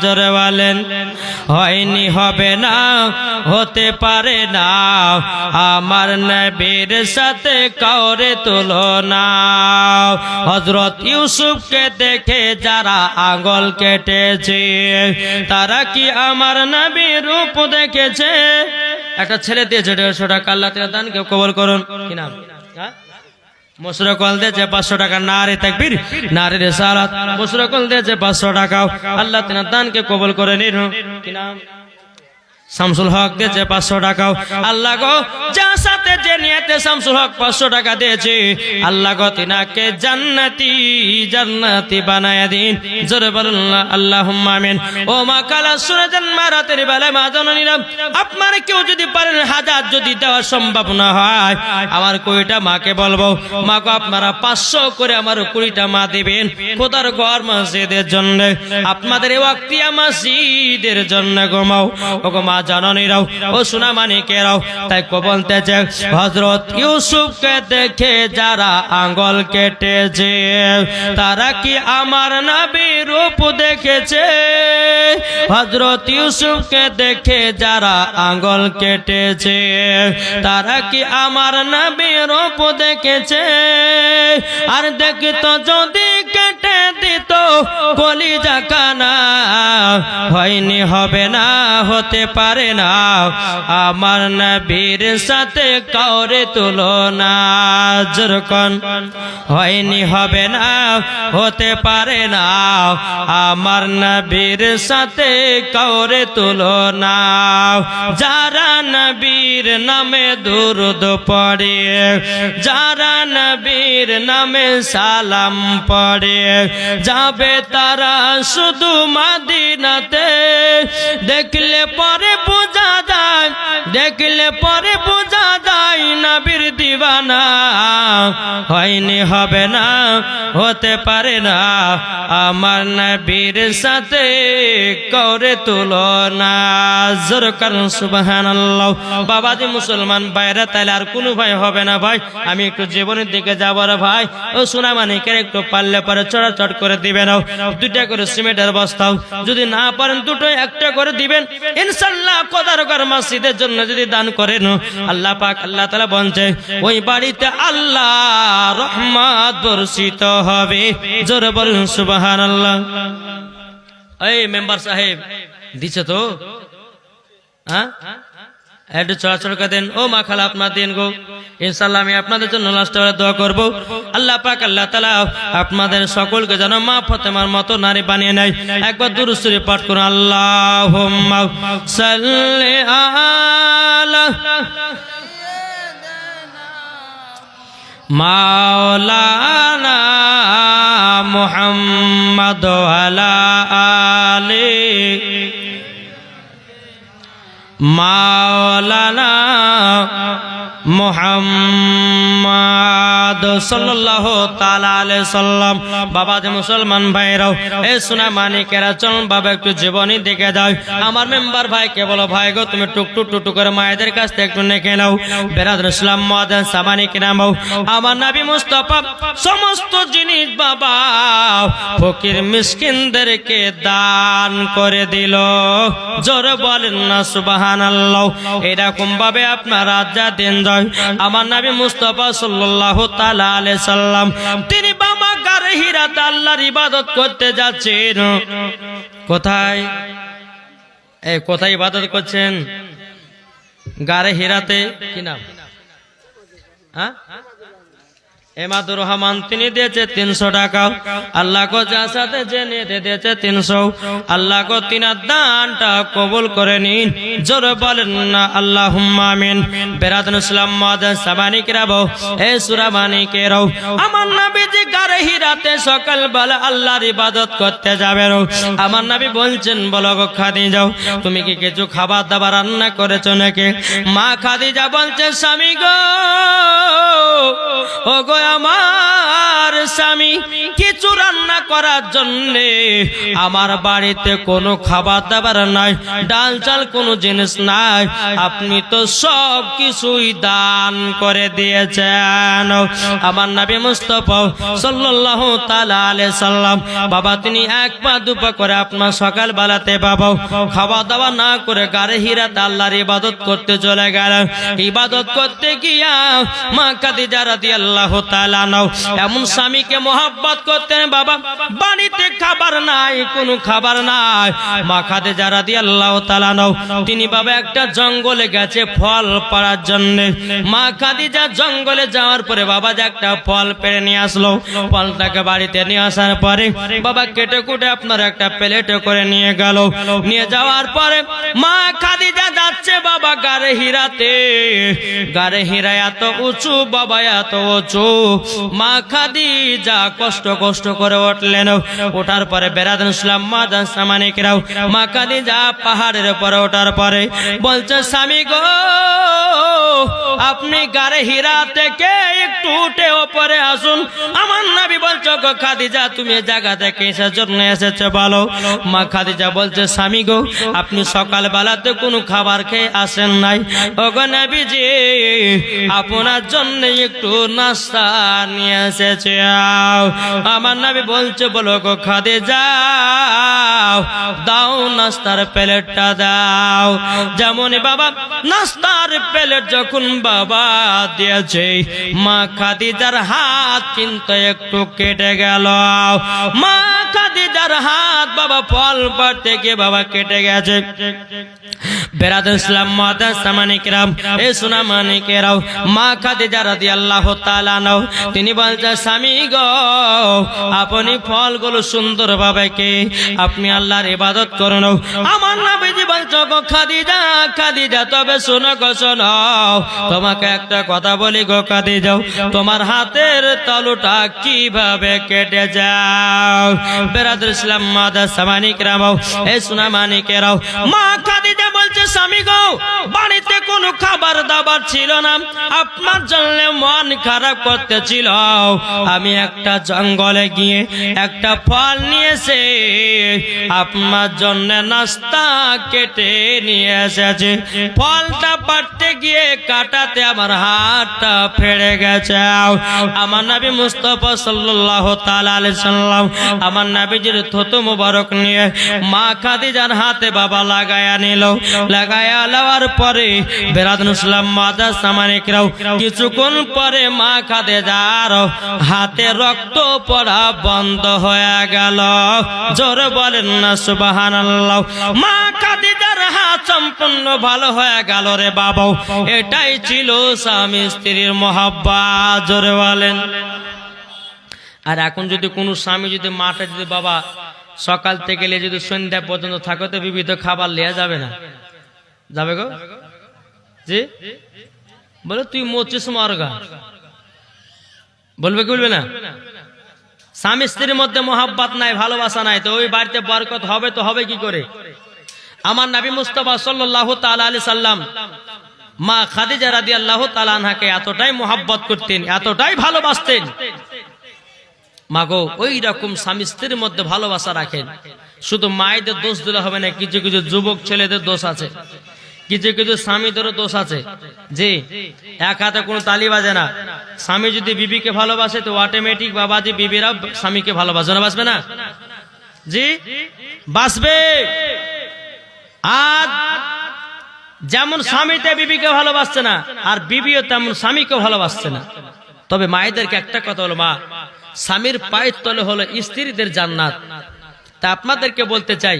জোরে বলেন হয়নি, হবে না, হতে পারে না আমার নবীর সাথে কাউরে তুলনা। হযরত ইউসুফকে দেখে যারা আঙ্গুল কেটেছে তারা কি আমার নবীর রূপ দেখেছে? একটা ছেলে দিয়েছে 150 টাকা, আল্লাহ তাআলা দান কেউ কবুল করুন। কি নাম? মুশরিকুল দিয়েছে 500 টাকা, নারে তাকবীর, নারে রিসালাত। মুশরিকুল দিয়েছে 500 টাকা, আল্লাহ তাআলা দানকে কবুল করে নিন। কি নাম? শামসুল হক দিয়েছে 500 টাকা। আল্লাহ গো যার সাথে যে নিয়তে শামসুল হক 500 টাকা দিয়েছে, আল্লাহ গো তিনাকে জান্নাতি জান্নাতি বানায়া দিন। জোরে বলুন আল্লাহুম্মা আমিন। ও মা কালা সুরাজান মারাতের বেলায় মা জননীরা, আপনারা কেউ যদি পারেন 1000 যদি দেওয়া সম্ভব না হয়, আমার 20টা মাকে বলবো, মা গো আপনারা 500 করে আমার 20টা মা দিবেন খোদার ঘর মসজিদের জন্য, আপনাদের এই ওয়াক্তিয়া মসজিদের জন্য। ঘুমাও ও গো মা জাননীরাও, ও সোনা মানিকেরাও, তাই বলতেছে হযরত ইউসুফকে দেখে যারা আঙ্গুল কেটেছে তারা কি আমার নবীর রূপ দেখেছে? হযরত ইউসুফকে দেখে যারা আঙ্গুল কেটেছে তারা কি আমার নবীর রূপ দেখেছে? আর দেখতো যদি কেটে দিত কলিজা কানা, হয়নি, হবে না, হতে পারে না আমার নবীর সাথে কাউরে তুলনা। যেরকম হয়নি, হবে না, হতে পারে না আমার নবীর সাথে কাউরে তুলনা। যারা নবীর নামে দুরূদ পড়ে, যারা নবীর নামে সালাম পড়ে, যাবে তারা শুধু মদিনাতে। দেখলে পরে বোঝা যায়, দেখলে পরে বোঝা যায় নবীর দিওয়ানা। হয়নি, হবে না, হতে পারে না আমার নবীর সাথে কাউরে তুলনা। জোরে কারণ সুবহানাল্লাহ। বাবাজি মুসলমান ভাইরা, তাইলে আর কোনো ভয় হবে না ভাই। আমি একটু জীবনের দিকে যাবো রে ভাই। ও সোনা মানিকের একটু পারলে পরে চড়াচড় করে দিবেন, 2টা করে সিমেন্টের বস্তাও, যদি না পারেন 2টো 1টা করে দিবেন ইনশাআল্লাহ। খোদার ঘর মসজিদের জন্য যদি দান করেন, আল্লাহ পাক আল্লাহ তাআলা বলছে ওই বাড়িতে আল্লাহ রহমত বর্ষিত হবে। জোরে বলুন সুবহানাল্লাহ। এই মেম্বার সাহেব দিছে তো? হ্যাঁ, একটু চড়াচড় করে দেন। ও মা খালা আপনার দিন গো, ইনশাআল্লাহ আমি আপনাদের জন্য লাস্ট ওয়ালা দোয়া করব। আল্লাহ পাক আল্লাহ তাআলা আপনাদের সকলকে যেন মা ফাতেমার মতো নারী বানিয়ে নেয়। একবার দুরূদ শরীফ পাঠ করুন। আল্লাহুম্মা সাল্লি আলা মাওলানা মুহাম্মদ ওয়ালা আলি মাওলানা মুহাম্মদ সাল্লাল্লাহু তাআলা আলাইহি সাল্লাম। বাবা যে মুসলমান ভাইরাও, এই সোনা মানিকেরা, চলুন বাবা একটু জীবনী দিকে যাও। আমার মেম্বার ভাইকে বলো, ভাই গো তুমি টুকটুক টুকটুক করে মায়েদের কাছ থেকে একটু নেকে নাও। বেরাদর ইসলাম মুআজ্জিন সাবানি কিরামাও, আমার নবী মুস্তাফা সমস্ত জিনিস বাবা ফকির মিসকিনদেরকে দান করে দিল। জোরে বলেন না সুবহানাল্লাহ। এরকম ভাবে আপনারা যা দিন যায়, আমার নবী মুস্তাফা সাল্লাল্লাহু তাআলা আলাইহি সাল্লাম তিনি বাবা গারে হিরাতে আল্লাহর ইবাদত করতে যাচ্ছেন। কোথায়? এই কোথায় ইবাদত করছেন? গারে হিরাতে। কি নাম? হ্যাঁ, এমাদুর রহমান তিনি দিয়েছে 300 টাকা। আল্লাহ কো যার সাথে যে নিয়ে দিয়েছে 300, আল্লাহ কো তিনার দানটা কবুল করে নিন। জোরে বলেন না আল্লাহুম্মা আমিন। বেরাদুল ইসলাম মুআজ্জিন সাবানি কিরাবো, এই সূরা মানিকেরাও, আমার নবীজি গারে হিরাতে সকালবেলা আল্লাহর ইবাদত করতে যাবেন। আমার নবী বলছেন, বলো গো খাদিজা, তুমি কি কিছু খাবার দাবার রান্না করেছো নাকি? মা খাদিজা বলছে, স্বামী গো, ও গো আমার স্বামী কিছু রান্না করার জন্য আমার বাড়িতে কোনো খাবার দাবার নাই, ডাল চাল কোনো জিনিস নাই, আপনি তো সব কিছুই দান করে দিয়েছেন। আমার নবী মুস্তাফা সাল্লাল্লাহু তাআলা আলাইহি সাল্লাম বাবা তিনি এক পা দুপা করে আপনার সকাল বেলাতে বাবা খাওয়া দাওয়া না করে গারে হিরাতে আল্লাহর ইবাদত করতে চলে গেলেন। ইবাদত করতে গিয়া মা খাদিজা রাদিয়াল্লাহু তাআলা নাও এমন স্বামীকে মহব্বত করতেন বাবা, বাড়িতে খাবার নাই, কোনো খাবার নাই। মা খাদিজা রাদিয়াল্লাহু তাআলা নাও তিনি বাবা একটা জঙ্গলে গেছে ফল পাড়ার জন্য। মা খাদিজা জঙ্গলে যাওয়ার পরে বাবা যে একটা ফল পেড়ে নিয়ে আসলো, ফলটাকে বাড়িতে নিয়ে আসার পরে বাবা কেটে কুটে আপনার একটা প্লেটে করে নিয়ে গেল। নিয়ে যাওয়ার পরে মা খাদিজা যাচ্ছে বাবা গারে হিরাতে। গারে হীরা এত উঁচু বাবা, এত উঁচু। মা খাদিজা কষ্ট কষ্ট করে উঠলেন। ওঠার পরে বেরাদান ইসলাম মাদান সামানিকরাও মা খাদিজা পাহাড়ের উপরে ওঠার পরে বলছে স্বামী গো আপনি গারে হীরা থেকে একটু উঠে ওপরে আসুন। আমার নবী বলছো গো খাদিজা তুমি জায়গা থেকে এসের জন্য এসেছো বলো। মা খাদিজা বলছে স্বামী গো আপনি সকাল বেলাতে কোনো খাবার খেয়ে আসেন নাই, ওগো নবীজি আপনার জন্য একটু নাস্তা নিয়ে এসেছে। আমার নবী বলছে বলো গো খাদিজা দাও নাস্তার প্লেটটা দাও। যেমন বাবা নাস্তার প্লেট যখন বাবা দিয়েছে মা খাদিজার হাত কিন্তু একটু কেটে গেল। মা খাদিজার হাত বাবা ফল পাড়তে গিয়ে বাবা কেটে গেছে। বেরাদান ইসলাম মাদান সামানিকরাম এ সোনা মানিকেরাও মা খাদিজা রাদিয়াল্লাহু তাআলা নাও তিনি বলছেন স্বামী গো আপনি ফলগুলো সুন্দর ভাবে কে আপনি আল্লাহর ইবাদত করুন। আমার নবীজি বলছো গো খাদিজা খাদিজা তবে শোনো গো শোনো তোমাকে একটা কথা বলি গো খাদিজা তোমার হাতের তালুটা কিভাবে কেটে যাও। বেরাদান ইসলাম মাদান সামানিকরাম এ সোনা মানিকেরাও মা খাদিজা বলছে স্বামী গো বাড়িতে কোনো খাবার দাবার ছিল না, আপনার জন্য মন খারাপ করতেছিল। আমি একটা জঙ্গলে গিয়ে একটা ফল নিয়েছে আপনার জন্য নাস্তা কেটে নিয়ে এসেছে। ফলটা পাড়তে গিয়ে কাটাতে আমার হাতটা ফেড়ে গেছে। আমার নবী মুস্তাফা সাল্লাল্লাহু তাআলা আলাইহি সাল্লাম আমার নবীজির থুতু মোবারক নিয়ে মা খাদিজার হাতে বাবা লাগায়া নিল। লাগায়া লওয়ার পরে বেরাদান ইসলাম মাদা সামানিকরাও কিছুক্ষণ পরে মা খাদিজার হাতে রক্ত পড়া বন্ধ হয়ে গেল। জোরে বলেন না সুবহানাল্লাহ। মা খাদিজার হাত সম্পূর্ণ ভালো হয়ে গেল রে বাবা। এটাই ছিল স্বামী স্ত্রীর মহব্বত। জোরে বলেন। আর এখন যদি কোনো স্বামী যদি মাঠে যদি বাবা সকাল থেকে যদি সন্ধ্যা পর্যন্ত থাকে তো বিবিধ খাবার লিয়া যাবে না, যাবে গো জি বলে তুই মরছিস মরগা বলবে কি বলবে না? স্বামী স্ত্রীর মধ্যে মহব্বত নাই, ভালোবাসা নাই, তো ওই বাড়িতে বরকত হবে তো হবে কি করে? আমার নবী মুস্তাফা সাল্লাল্লাহু তাআলা আলাইহি সাল্লাম মা খাদিজা রাদিয়াল্লাহু তাআলা আনহাকে এতটাই মহব্বত করতেন, এতটাই ভালোবাসতেন। মাগো ওই রকম স্বামী স্ত্রীর মধ্যে ভালোবাসা রাখেন। শুধু মায়েদের দোষ দিলে হবে না, কিছু কিছু যুবক ছেলেদের দোষ আছে, কিছু কিছু স্বামীদেরও দোষ আছে। যে এক হাতে কোনো তালি বাজে না। স্বামী যদি বিবিকে ভালোবাসে তো অটোমেটিক বাবাজি বিবিরা স্বামীকে ভালোবাসে না, বাসবে না? জি বাসবে। আর যেমন স্বামীতে বিবিকে ভালোবাসছে না আর বিবিও তেমন স্বামীকে ভালোবাসছে না। তবে মায়েদেরকে একটা কথা হলো, মা স্বামীর পায়ের তলে হলো স্ত্রীদের জান্নাত। তা আপনাদেরকে বলতে চাই,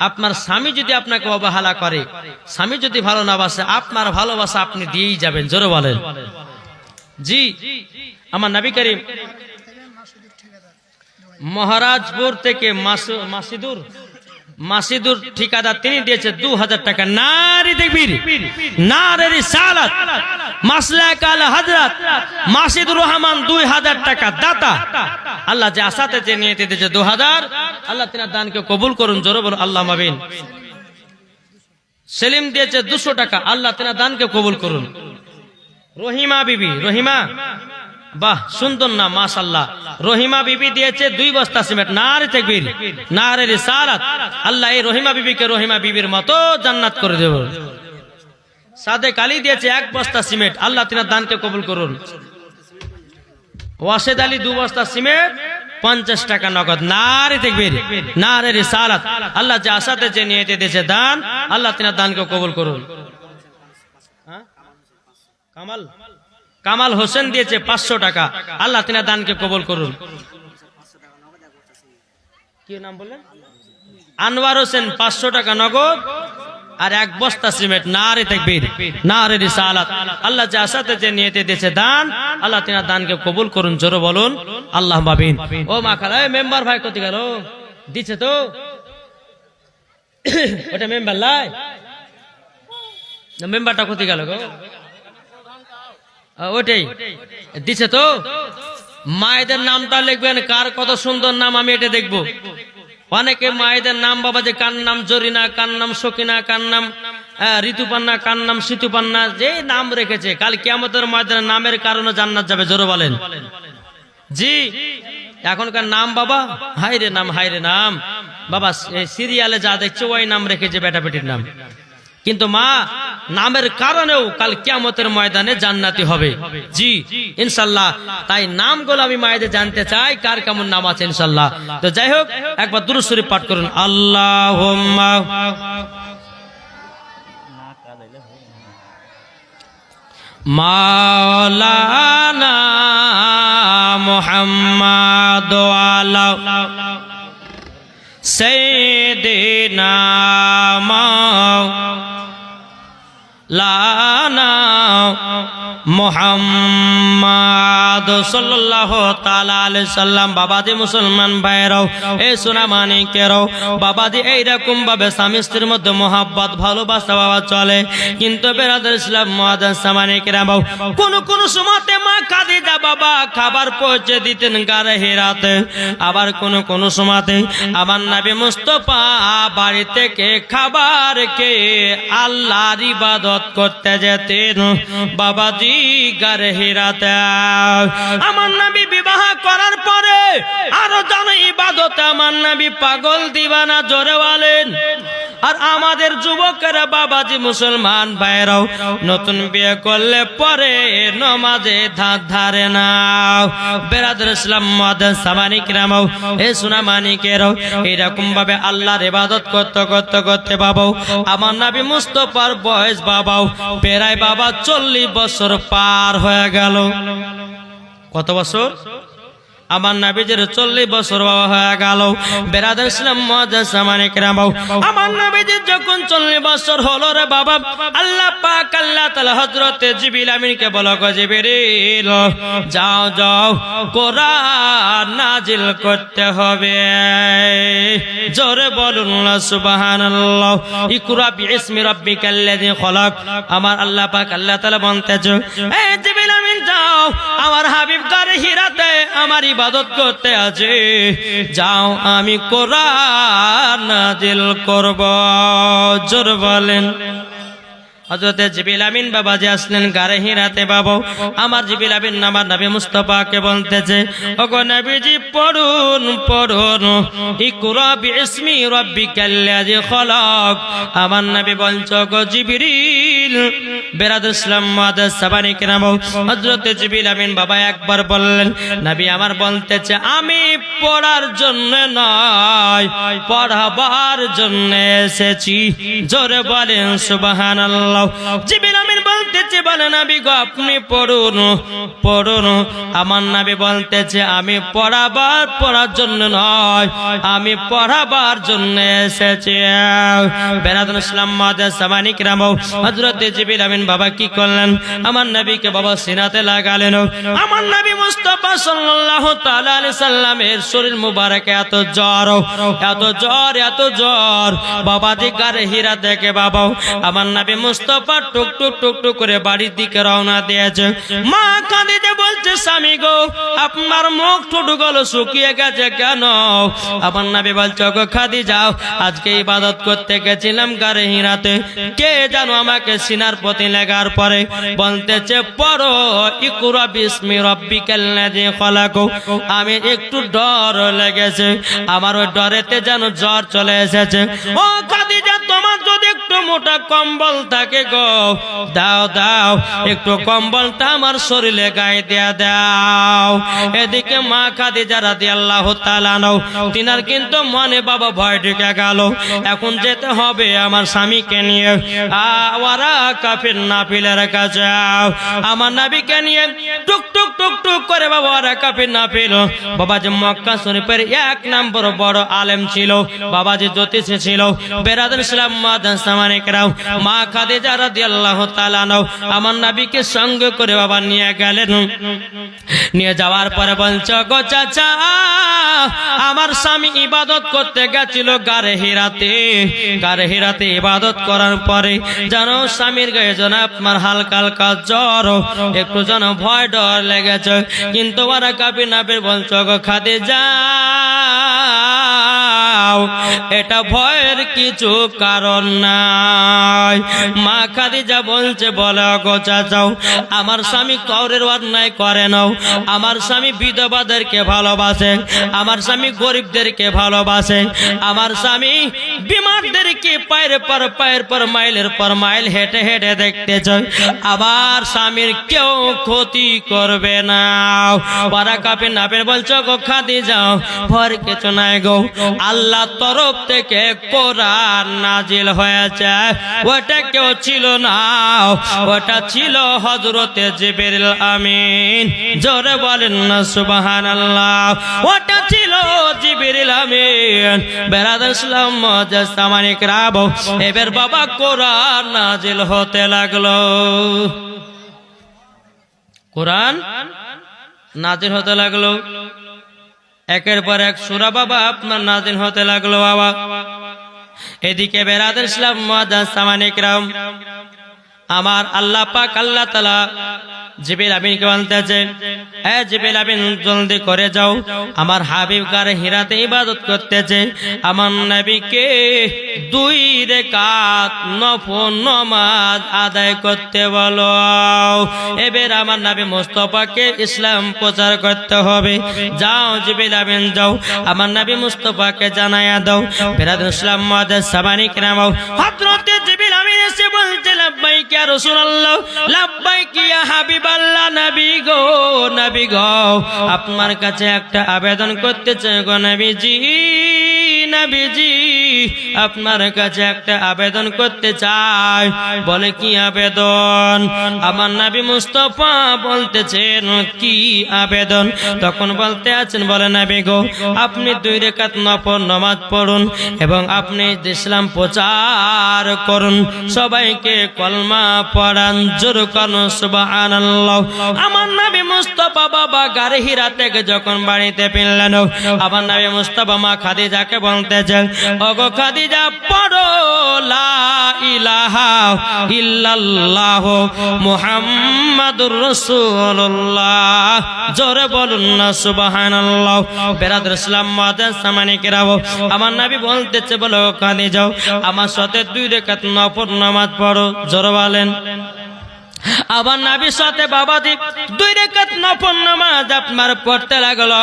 আপনার স্বামী যদি আপনাকে অবহেলা করে, স্বামী যদি ভালো না বাসে, আপনার ভালোবাসা আপনি দিয়েই যাবেন। জোরে বলেন জি। আমার নবী করিম মহারাজপুর থেকে মাসিদুর ঠিকাদার তিনি দিয়েছে 2000 টাকা। নারী দেখবির নারী রিসালাত মাসলাক আল হযরত মাসিদুর রহমান 2000 টাকা দাতা। আল্লাহ যে আসাতে যে নিয়তে দিয়েছে 2000, আল্লাহ তিনার দানকে কবুল করুন। জোরে বলুন আল্লাহুম্মা আমিন। সেলিম দিয়েছে 200 টাকা, আল্লাহ তিনার দানকে কবুল করুন। রহিমা বিবি, রহিমা বাহ, সুন্দর নাম, মাশাআল্লাহ। রহিমা বিবি দিয়েছে 2 বস্তা সিমেন্ট। নারে তাকবীর, নারে রিসালাত। আল্লাহ এই রহিমা বিবিকে রহিমা বিবির মতো জান্নাত করে দেব। সাদেক আলী দিয়েছে 1 বস্তা সিমেন্ট। আল্লাহ তিনার দানকে কবুল করুন। ওয়াসেদ আলী 2 বস্তা সিমেন্ট, 50 টাকা নগদ। নারে তাকবীর, নারে রিসালাত। আল্লাহ যে আশাতে যে নিয়তে দিয়েছে দান, আল্লাহ তিনার দানকে কবুল করুন। কামাল হোসেন দিয়েছে 500 টাকা। আল্লাহ তিনার দানকে কবুল করুন। কি নাম বললেন? আনোয়ার হোসেন 500 টাকা নগদ আর 1 বস্তা সিমেন্ট। নারে তাকবীর, নারে রিসালাত। আল্লাহ যে আশাতে যে নিয়তে দিয়েছে দান, আল্লাহ তিনার দানকে কবুল করুন। জোরে বলুন আল্লাহুম্মা আমিন। ও মা খালা, মেম্বার ভাই কোথায় গেল? দিচ্ছে তো ওটা মেম্বার লাই, মেম্বারটা কোথায় গেল গো? ওটাই দিচ্ছে তো। মায়েদের নামটা লিখবেন, কার কত সুন্দর নাম আমি এটা দেখবো। অনেকে মায়েদের নাম বাবা যে কার নাম জরিনা, কার নাম সকিনা, কার নাম ঋতুপান্না, কার নাম শীতুপান্না, যে নাম রেখেছে, কাল কিয়ামতের ময়দানে নামের কারণে জান্নাত যাবে। জোরে বলেন জি। এখনকার নাম বাবা হাইরে নাম, হাইরে নাম বাবা। সিরিয়ালে যা দেখছে ওই নাম রেখেছে, বেটা বেটির নাম। কিন্তু মা নামের কারণেও কাল কিয়ামতের ময়দানে জান্নাতি হবে। জি ইনশাআল্লাহ। তাই নামগুলো আমি মায়েদের জানতে চাই, কার কেমন নাম আছে ইনশাআল্লাহ। তো যাই হোক, একবার দুরূদ শরীফ পাঠ করুন। আল্লাহুম্মা মাওলানা মুহাম্মাদ ওয়ালা সাইয়্যিদিনা লানা মুহাম্মাদ সাল্লাল্লাহু তাআলা আলাইহি সাল্লাম। বাবাজি মুসলমান ভাইরাও, এই সোনা মানিকেরাও, বাবাজি এইরকম ভাবে স্বামী স্ত্রীর মধ্যে মোহাব্বত ভালোবাসা বাবা চলে। কিন্তু বেরাদার ইসলাম মুআজ্জাজ সামানিকেরাম, কোন সময়তে মা খাদিজা বাবা খাবার পৌঁছে দিতেন গারে হিরাতে। আবার কোন সময়তে আমার নবী মুস্তাফা বাড়ি থেকে খাবার খেয়ে আল্লাহর ইবাদত করতে যেতেন বাবাজি গারে হিরাতে। আমার নবী বিবাহ করার পরে আরো জানো ইবাদতে আমার নবী পাগল দিবানা। জোরে বলেন। আর আমাদের যুবকেরা বাবাজি মুসলমান ভাইরাও নতুন বিয়ে করলে পরে নমাজে ধার ধারে না। বেরাদার ইসলাম মুআজ্জাজ সামানিকরামও, এ সোনা মানিকেরাও, এরকম ভাবে আল্লাহর ইবাদত করতে বাবাও আমার নবী মুস্তাফার বয়স বাবাও প্রায় বাবা 40 বছর পার হয়ে গেল। কত বছর? আমার নবীজির 40 বছর বাবা হয়ে গেল। বেরাদার ইসলাম মুআজ্জাজ সামানিকরাম, আমার নবীজির যখন 40 বছর হলো রে বাবা, আল্লাহ পাক আল্লাহ তাআলা হযরত জিবরিল আমিনকে বলো, গো জিবরিল যাও কোরআন নাজিল করতে হবে। জোরে বলুন সুবহানাল্লাহ। ইকরা বিইসমি রাব্বিকাল্লাযী খলাক। আমার আল্লাহ পাক আল্লাহ তাআলা বলতেছে, এই জিবরিল আমিন যাও, আমার হাবিব গারে হিরাতে আমার ইবাদত করতে আছে, যাও আমি কোরআন নাজিল করব। জোর বলেন। হযরত জিবরিল আমিন বাবাজি আসলেন গারে হিরাতে বাবা। আমার জিবরিল আমিন আমার নবী মুস্তাফাকে বলতেছে, ওগো নবীজি পড়ুন ইকরা বিইসমি রাব্বিকাল্লাযী খলাক। আমার নবী বলছো, গো জিবরিল। বেরাদার ইসলাম মুআজ্জাজ সামানিকরাম, হযরত জিবরিল আমিন বাবা একবার বললেন, নবী আমার বলতেছে আমি পড়ার জন্য নয়, পড়াবার জন্য এসেছি। জোরে বলেন সুবহানাল্লাহ। জিবরিল আমিন বলতেছে, বলে নবী গো আপনি পড়ুন। আমার নবী বলতেছে আমি পড়ার জন্য নয়, আমি পড়াবার জন্য এসেছি। বেরাদার ইসলাম মুআজ্জাজ সামানিকরাম, হযরত জিবরিল আমিন বাবা কি করলেন, আমার নবীকে বাবা সিনাতে লাগালেন। আমার নবী মুস্তাফা সাল্লাল্লাহু তাআলা আলাইহি সাল্লামের শরীর মুবারকে এত জ্বর বাবা জি গারে হিরা থেকে বাবা আমার নবী মুস্তাফা মুস্তাফা টুক টুক টুক টুক করে বাড়ির দিকে রওনা দিয়েছে। মা খাদিজা বলছে, স্বামী গো, আপনার মুখ ঠোঁটগুলো শুকিয়ে গেছে কেন? আমার নবী বলছে, গো খাদিজা, আজকে ইবাদত করতে গেছিলাম গারে হিরাতে, কে জানো আমাকে সিনার প্রতি লাগার পরে বলতেছে, পড়ো ইকরা বিসমি রাব্বিকাল্লাযী খলাক। আমি একটু ডর লেগেছে, আমার ওই ডরেতে যেন জ্বর চলে এসেছে। ও খাদিজা, তোমার যদি একটু মোটা কম্বল থাকে গো, দাও দাও, একটু কম্বলটা আমার শরীরে গায়ে দেয়া দাও। এদিকে মা খাদিজা রাদিয়াল্লাহু তাআলা আনহা, তিনার কিন্তু মনে বাবা ভয় ঢুকে গেল, এখন যেতে হবে আমার স্বামীকে নিয়ে ওয়ারা কাফির নাফিলের কাছে। আমার নবীকে নিয়ে টুক টুক টুক টুক করে বাবা ওয়ারা কাফির নাফিল। বাবাজি মক্কা শরীফের এক নম্বর বড় আলেম ছিল, বাবাজি জ্যোতিষী ছিল। বেরাদুল ইসলাম মাদাসামানিকরাও মা খাদিজা রাদিয়াল্লাহু তাআলা আনহা আমার নবীকে সঙ্গে করে বাবা নিয়ে গেলেন। নিয়ে যাওয়ার পরে বলছে, গো চাচা, আমার স্বামী ইবাদত করতে গেছিল গারে হিরাতে। গারে হিরাতে ইবাদত করার পরে যেন স্বামীর গায়ে যেন আপনার হালকা হালকা জ্বর, একটু যেন ভয় ডর লেগেছে। কিন্তু ওরা কাফির নাফির বলছে, গো খাদিজা, এটা ভয়ের কিছু কারণ নাই। মা খাদিজা বলছে, বলো গো চাচাও, আমার স্বামী কাউরের অন্যায় করে নাও, আমার স্বামী বিধবাদেরকে ভালোবাসে, আমার স্বামী গরিবদেরকে ভালোবাসে, আমার স্বামী বিমারদেরকে পায়ের পর মাইলের পর মাইল হেঁটে হেঁটে দেখতে চায়, আবার স্বামীর কেউ ক্ষতি করবে না। ওরা কাফির নাফির বলছো, গো খাদিজা, ভর কিছু নাই গো, আল্লাহ তরফ থেকে কোরআন নাজিল হয়েছে। ওটা কেউ ছিল না, ওটা ছিল হযরতে জিবরিল আমিন। জোরে বলেন না সুবহানাল্লাহ। ওটা ছিল জিবরিল আমিন। বেরাদুল ইসলাম মাদাসামানিকরাম, এবার বাবা কোরআন নাজিল হতে লাগলো। কোরআন নাজিল হতে লাগলো, একের পর এক সূরা বাবা আপনার নাজিল হতে লাগলো বাবা। এদিকে বেরাদুল ইসলাম মাদাসামানিকরাম, আমার আল্লাহ পাক আল্লাহ তাআলা জিবরিল আমিনকে বলতেছে, এ জিবরিল আমিন, জলদি করে যাও, আমার হাবিব গারে হিরাতে ইবাদত করতেছে, আমার নবীকে 2 রাকাত নফল নামাজ আদায় করতে বলো। এবার আমার নবী মুস্তাফাকে ইসলাম প্রচার করতে হবে। যাও জিবরিল আমিন, যাও, আমার নবী মুস্তাফাকে জানায়া দাও। বেরাদুল ইসলাম মাদাসামানিকরাম, হযরত জিবরিল আমিন এসে বলছে, লাব্বাইক ইয়া রাসূলুল্লাহ, লাব্বাইক ইয়া হাবিবাল্লাহ, নবী গো, নবী গো, আপনার কাছে একটা আবেদন করতে চাই গো নবীজি, নবীজি, আপনার কাছে একটা আবেদন করতে চাই। বলে, কি আবেদন? আমার নবী মুস্তাফা বলতেছেন, কি আবেদন? তখন বলতে আছেন, বলে, নবী গো, আপনি 2 রাকাত নফল নামাজ পড়ুন এবং আপনি ইসলাম প্রচার করুন, সবাইকে কলমা পড়ান, জোর করুন সুবহানাল্লাহ। আমার নবী মুস্তাফা বাবা গারে হিরা থেকে যখন বাড়িতে ফিরলেন, আমার নবী মুস্তাফা মা খাদিজাকে বলতেছেন, ওগো খাদিজা, পড়ো লা ইলাহা ইল্লাল্লাহ মুহাম্মাদুর রাসূলুল্লাহ। জোরে বলুন না সুবহানাল্লাহ। বেরাদুল ইসলাম মাদাসামানিকরাম, আমার নবী বলতেছে, বলো খাদিজা, আমার সাথে 2 রাকাত নফল নামাজ পড়ো। জোরে বলেন। আবার নবীর সাথে বাবাজি 2 রাকাত নফল নামাজ আপনার পড়তে লাগলো।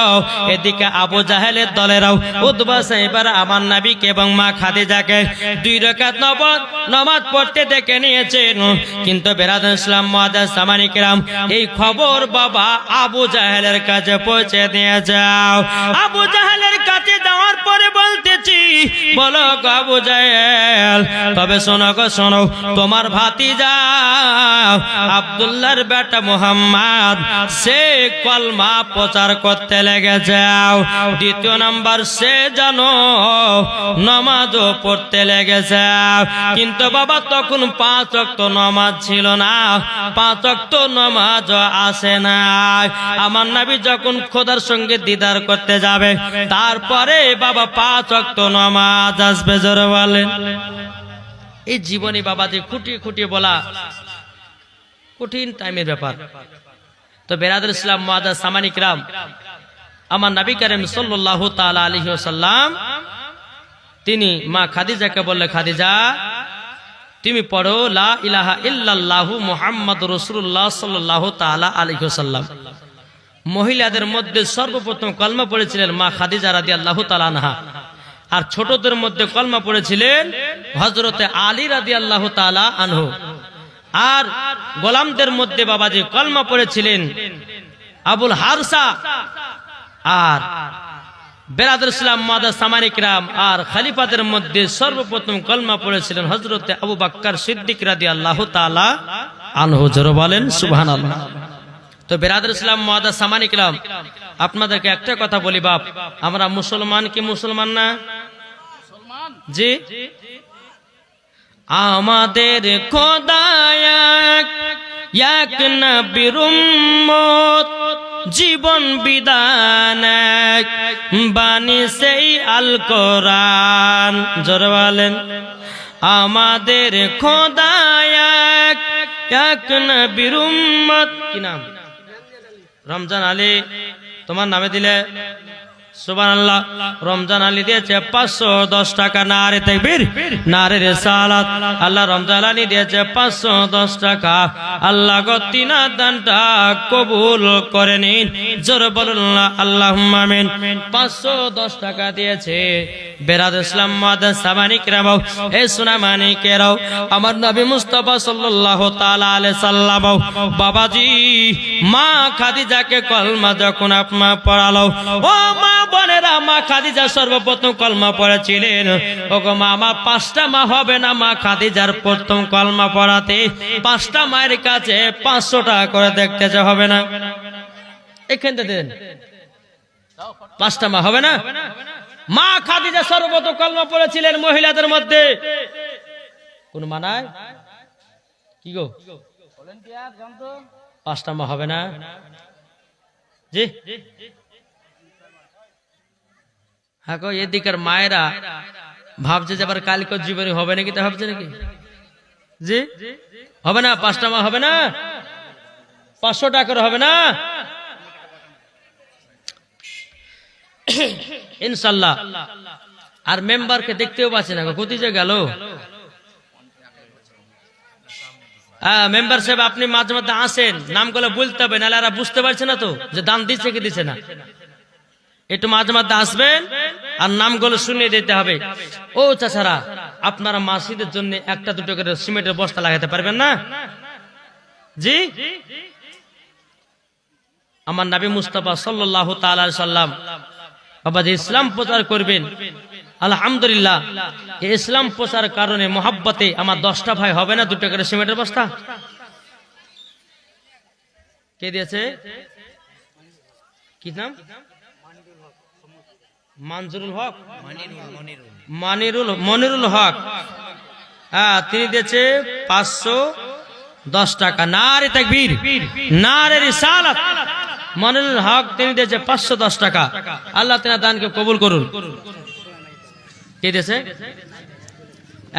এদিকে আবু জাহেলের দলেরাও উতবা সাহেবের আমার নবীকে এবং মা খাদিজাকে 2 রাকাত নফল নামাজ পড়তে দেখে নিয়েছেন। কিন্তু বেরাদুল ইসলাম মাদাসামানিকরাম, এই খবর বাবা আবু জাহেলের কাছে পৌঁছে দিয়ে যাও। আবু জাহেলের কাছে যাওয়ার পরে বলতেছি, বলো গো আবু জাহেল, তবে শোনো গো শোনো, তোমার ভাতিজা আব্দুল্লাহর বেটা মুহাম্মদ সে কলমা প্রচার করতে লেগেছে। 2 নাম্বার, সে জানো নামাজও পড়তে লেগেছে। কিন্তু বাবা তখন 5 ওয়াক্ত নামাজ ছিল না, 5 ওয়াক্ত নামাজ আসে না। আমার নবী যখন খোদার সঙ্গে দিদার করতে যাবে, তারপরে বাবা 5 ওয়াক্ত নামাজ আসবে। জোরে বলেন। এই জীবনী বাবাজি খুঁটিয়ে খুঁটিয়ে বলা কঠিন টাইমের ব্যাপার। তো বেরাদুল ইসলাম মুআজ্জাজ সামানি কিরাম, আমার নবী করিম সাল্লাল্লাহু তাআলা আলাইহি ওয়াসাল্লাম তিনি মা খাদিজাকে বললে, খাদিজা তুমি পড়ো লা ইলাহা ইল্লাল্লাহু মুহাম্মাদুর রাসূলুল্লাহ সাল্লাল্লাহু তাআলা আলাইহি ওয়াসাল্লাম। মহিলাদের মধ্যে সর্বপ্রথম কলমা পড়েছিলেন মা খাদিজা রাদিয়াল্লাহু তাআলা আনহা, আর ছোটদের মধ্যে কলমা পড়েছিলেন হযরতে আলী রাদিয়াল্লাহু তাআলা আনহু, আর গোলামদের মধ্যে বাবাজি কলমা পড়েছিলেন আবুল হারসা, আর বেরাদুল ইসলাম মুআজ্জাজ সামানি কিরাম, আর খলিফাদের মধ্যে সর্বপ্রথম কলমা পড়েছিলেন হযরতে আবু বকর সিদ্দিক রাদিয়াল্লাহু তাআলা আনহু। জোরে বলেন সুবহানাল্লাহ। তো বেরাদুল ইসলাম মুআজ্জাজ সামানি কিরাম, আপনাদেরকে একটা কথা বলি বাপ, আমরা মুসলমান কি মুসলমান না? জি, আমাদের খোদা এক নবীর উম্মত, জীবন বিধান বাণী সেই আল কোরআন। জোরে বলেন আমাদের খোদা এক নবীর উম্মত। কি নাম? রমজান আলী, তোমার নামে দিলে সুবহানাল্লাহ। রমজান আলী দিয়েছে 510 টাকা। নারে তাকবীর, নারে রিসালাত। আল্লাহ রমজান আলী দিয়েছে 510 টাকা। আল্লাহ গো তিনা দানটা কবুল করে নিন। জোরে বলুন আল্লাহুম্মা আমিন। 510 টাকা দিয়েছে বেরাদুল ইসলাম মুআজ্জাজ সামানি কিরাম। এই সুনামানি কেরাও আমার নবী মুস্তাফা সাল্লাল্লাহু তাআলা আলাইহি সাল্লাম বাবাজি মা খাদিজাকে কলমা যখন আপনা পড়ালো, ও মা বোনেরা, মা খাদিজা সর্বপ্রথম কলমা পড়েছিলেন। ওগো মা, আমার 5টা মা হবে না? মা খাদিজার প্রথম কলমা পড়াতে 5টা মায়ের কাছে 500 টাকা করে দেখতে যে হবে না? এখানটা দেন 5টা মা হবে না? মা খাদিজা সর্বপ্রথম কলমা পড়েছিলেন মহিলাদের মধ্যে। কোন মানায় কি গো? 5টা মা হবে না? জি হ্যাঁ, এদিকের মায়েরা ভাবছে যে আবার কালকে জীবনী হবে নাকি, তা ভাবছে নাকি? জি হবে না? 5টা মা হবে না? 500 টাকা করে হবে না? ইনশাআল্লাহ। আর মেম্বারকে দেখতেও পাচ্ছি না, কোথায় যে গেল? মেম্বার সাহেব, আপনি মাঝে মধ্যে আসেন, নামগুলো বলতে হবে, নাহলে এরা বুঝতে পারছে না তো যে দান দিচ্ছে কি দিচ্ছে না। একটু মাঝে মাঝে আসবেন আর নামগুলো শুনিয়ে দিতে হবে। ও চাচারা, আপনারা মসজিদের জন্য 1-2 করে সিমেন্টের বস্তা লাগাতে পারবেন না? জি, আমার নবী মুস্তাফা সাল্লাল্লাহু তাআলা আলাইহি সাল্লাম বাবা যে ইসলাম প্রচার করবেন, আলহামদুলিল্লাহ এই ইসলাম প্রচার কারণে মোহাব্বতে আমার 10টা ভাই হবে না 2 করে সিমেন্টের বস্তা? কে দিয়েছে? কি নাম? মঞ্জুরুল হক, মনিরুল হক। হ্যাঁ, তিনি দিয়েছে 510 টাকা। নারে তাকবীর, নারে রিসালাত। মনিরুল হক তিনি দিয়েছে 510 টাকা। আল্লাহ তাআলা দানকে কবুল করুন। কে দিয়েছে?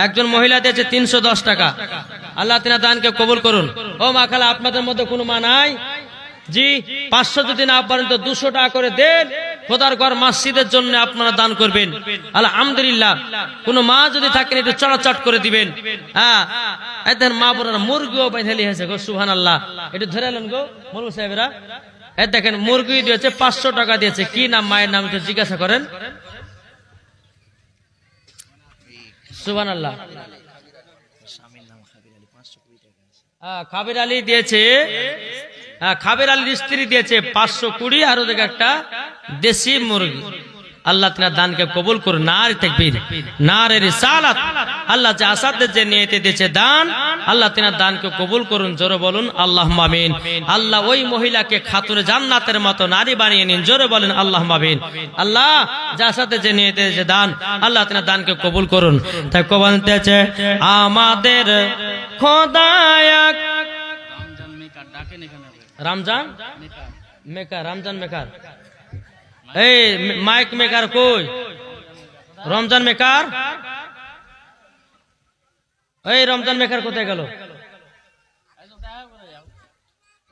একজন মহিলা দিয়েছে 310 টাকা। আল্লাহ তাআলা দানকে কবুল করুন। ও মা খালা, আপনাদের মধ্যে কোনো মা নাই? জি, 500 যদি না পারেন তো 200 টাকা করে দেন, খোদার ঘর মসজিদের জন্য আপনারা দান করবেন। আলহামদুলিল্লাহ। কোন মা যদি থাকেন একটু চড়াচট করে দিবেন। হ্যাঁ, এদের মা বোনেরা মুরগিও বাইধালি হয়েছে গো, সুবহানাল্লাহ। একটু ধরে নেন গো মৌলভী সাহেবেরা। এই দেখেন মুরগি দিয়েছে 500 টাকা দিয়েছে। কি নাম মায়ের নাম একটু জিজ্ঞাসা করেন। সুবহানাল্লাহ। খাবির আলী দিয়েছে, খাবির আলীর স্ত্রী দিয়েছে 520, আর ওদিকে একটা দেশি মুরগি। আল্লাহ তাআলা দানকে কবুল করুন। নারে তাকবীর, নারে রিসালাত। আল্লাহ যে আসাদের যে নিয়তে দিয়েছে দান, আল্লাহ তাআলা দানকে কবুল করুন। জোরে বলুন আল্লাহুম্মা আমিন। আল্লাহ ওই মহিলাকে খাতুনে জান্নাতের মতো নারী বানিয়ে নিন। জোরে বলেন আল্লাহুম্মা আমিন। আল্লাহ যে আসাদের যে নিয়তে দিয়েছে দান, আল্লাহ তাআলা দানকে কবুল করুন। তাই কবুল দিয়েছে আমাদের খোদা এক। রমজান মেকার, রমজান মেকার, এই মাইক মেকার কই? রমজান মেকার ওই রমজান মেকার কোথায় গেল?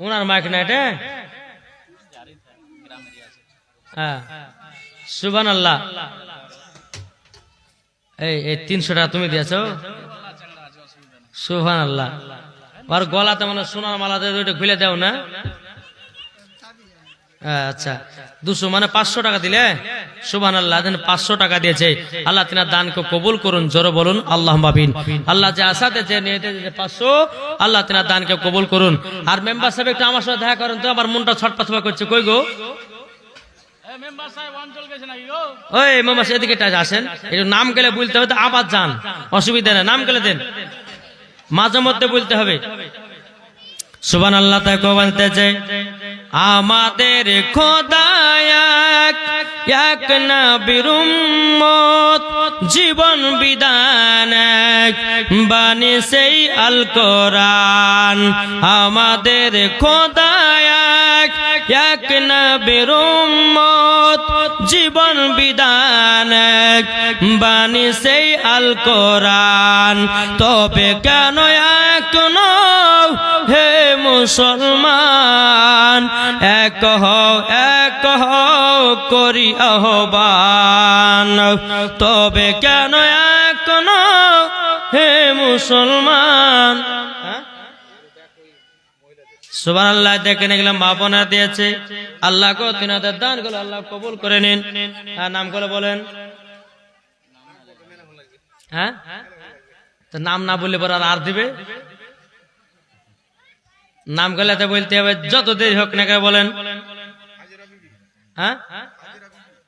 ওনার মাইক না এটা? হ্যাঁ, সুবহানাল্লাহ। এই 300 টাকা তুমি দিয়েছ? সুবহানাল্লাহ। আর গলাতে মানে সোনার মালা দিয়ে খুলে দাও না? আচ্ছা, 200 মানে 500 টাকা দিলে? সুবহানাল্লাহ। 500 টাকা দিয়েছে। আল্লাহ তিনার দানকে কবুল করুন, জোরে বলুন আল্লাহুম্মা আমিন। আল্লাহ যে আশাতে যে নিয়েছে 500, আল্লাহ তিনার দানকে কবুল করুন। আর মেম্বার সাহেব একটু আমার সাথে দেখা করেন তো, আমার মনটা ছটফট করছে। কই গো ওই মেম্বার সাহেব, এদিকে আসেন। একটু নাম গেলে বলতে হবে তো, আবার যান, অসুবিধা নেই, নাম গেলে দেন, মাঝে মধ্যে বলতে হবে। সুবহানাল্লাহ। তাই বলতেছে আমাদের খোদা এক নবীর উম্মত, জীবন বিধান বাণী সেই আল কোরআন। আমাদের খোদা এক নবীর উম্মত, জীবন বিধান বাণী সেই আল কোরআন। তবে কেন এখনো হে মুসলমান এক হও করি আহ্বান? তবে কেন এখনো হে মুসলমান? সুবহানাল্লাহ। দেখেন এগুলো মা বোনা দিয়েছে। আল্লাহ কো তিনাদের দান গুলো আল্লাহ কবুল করে নিন। নাম গুলো বলেন। হ্যাঁ, তো নাম না বললে পর আর দিবে? নাম গলাতে বলতে হবে, যত দেরি হোক না কেন বলেন। হ্যাঁ,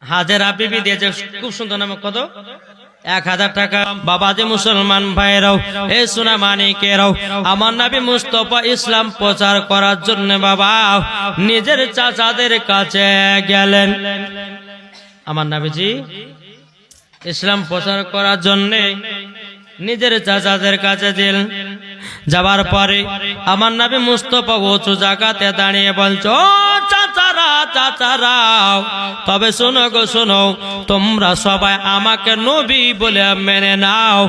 হাজেরা বিবি দিয়েছে, খুব সুন্দর নাম। কত? 1000 টাকা। বাবা যে মুসলমান ভাইরাও, এ সোনা মানিকেরাও, আমার নবী মুস্তাফা ইসলাম প্রচার করার জন্য বাবা নিজের চাচাদের কাছে গেলেন। আমার নবীজি ইসলাম প্রচার করার জন্য নিজের চাচাদের কাছে গেলেন। যাবার পরে আমার নবী মুস্তাফা উঁচু জায়গাতে দাঁড়িয়ে বলছো, চাচারাও, তবে শোনো গো শোনো, তোমরা সবাই আমাকে নবী বলে মেনে নাও,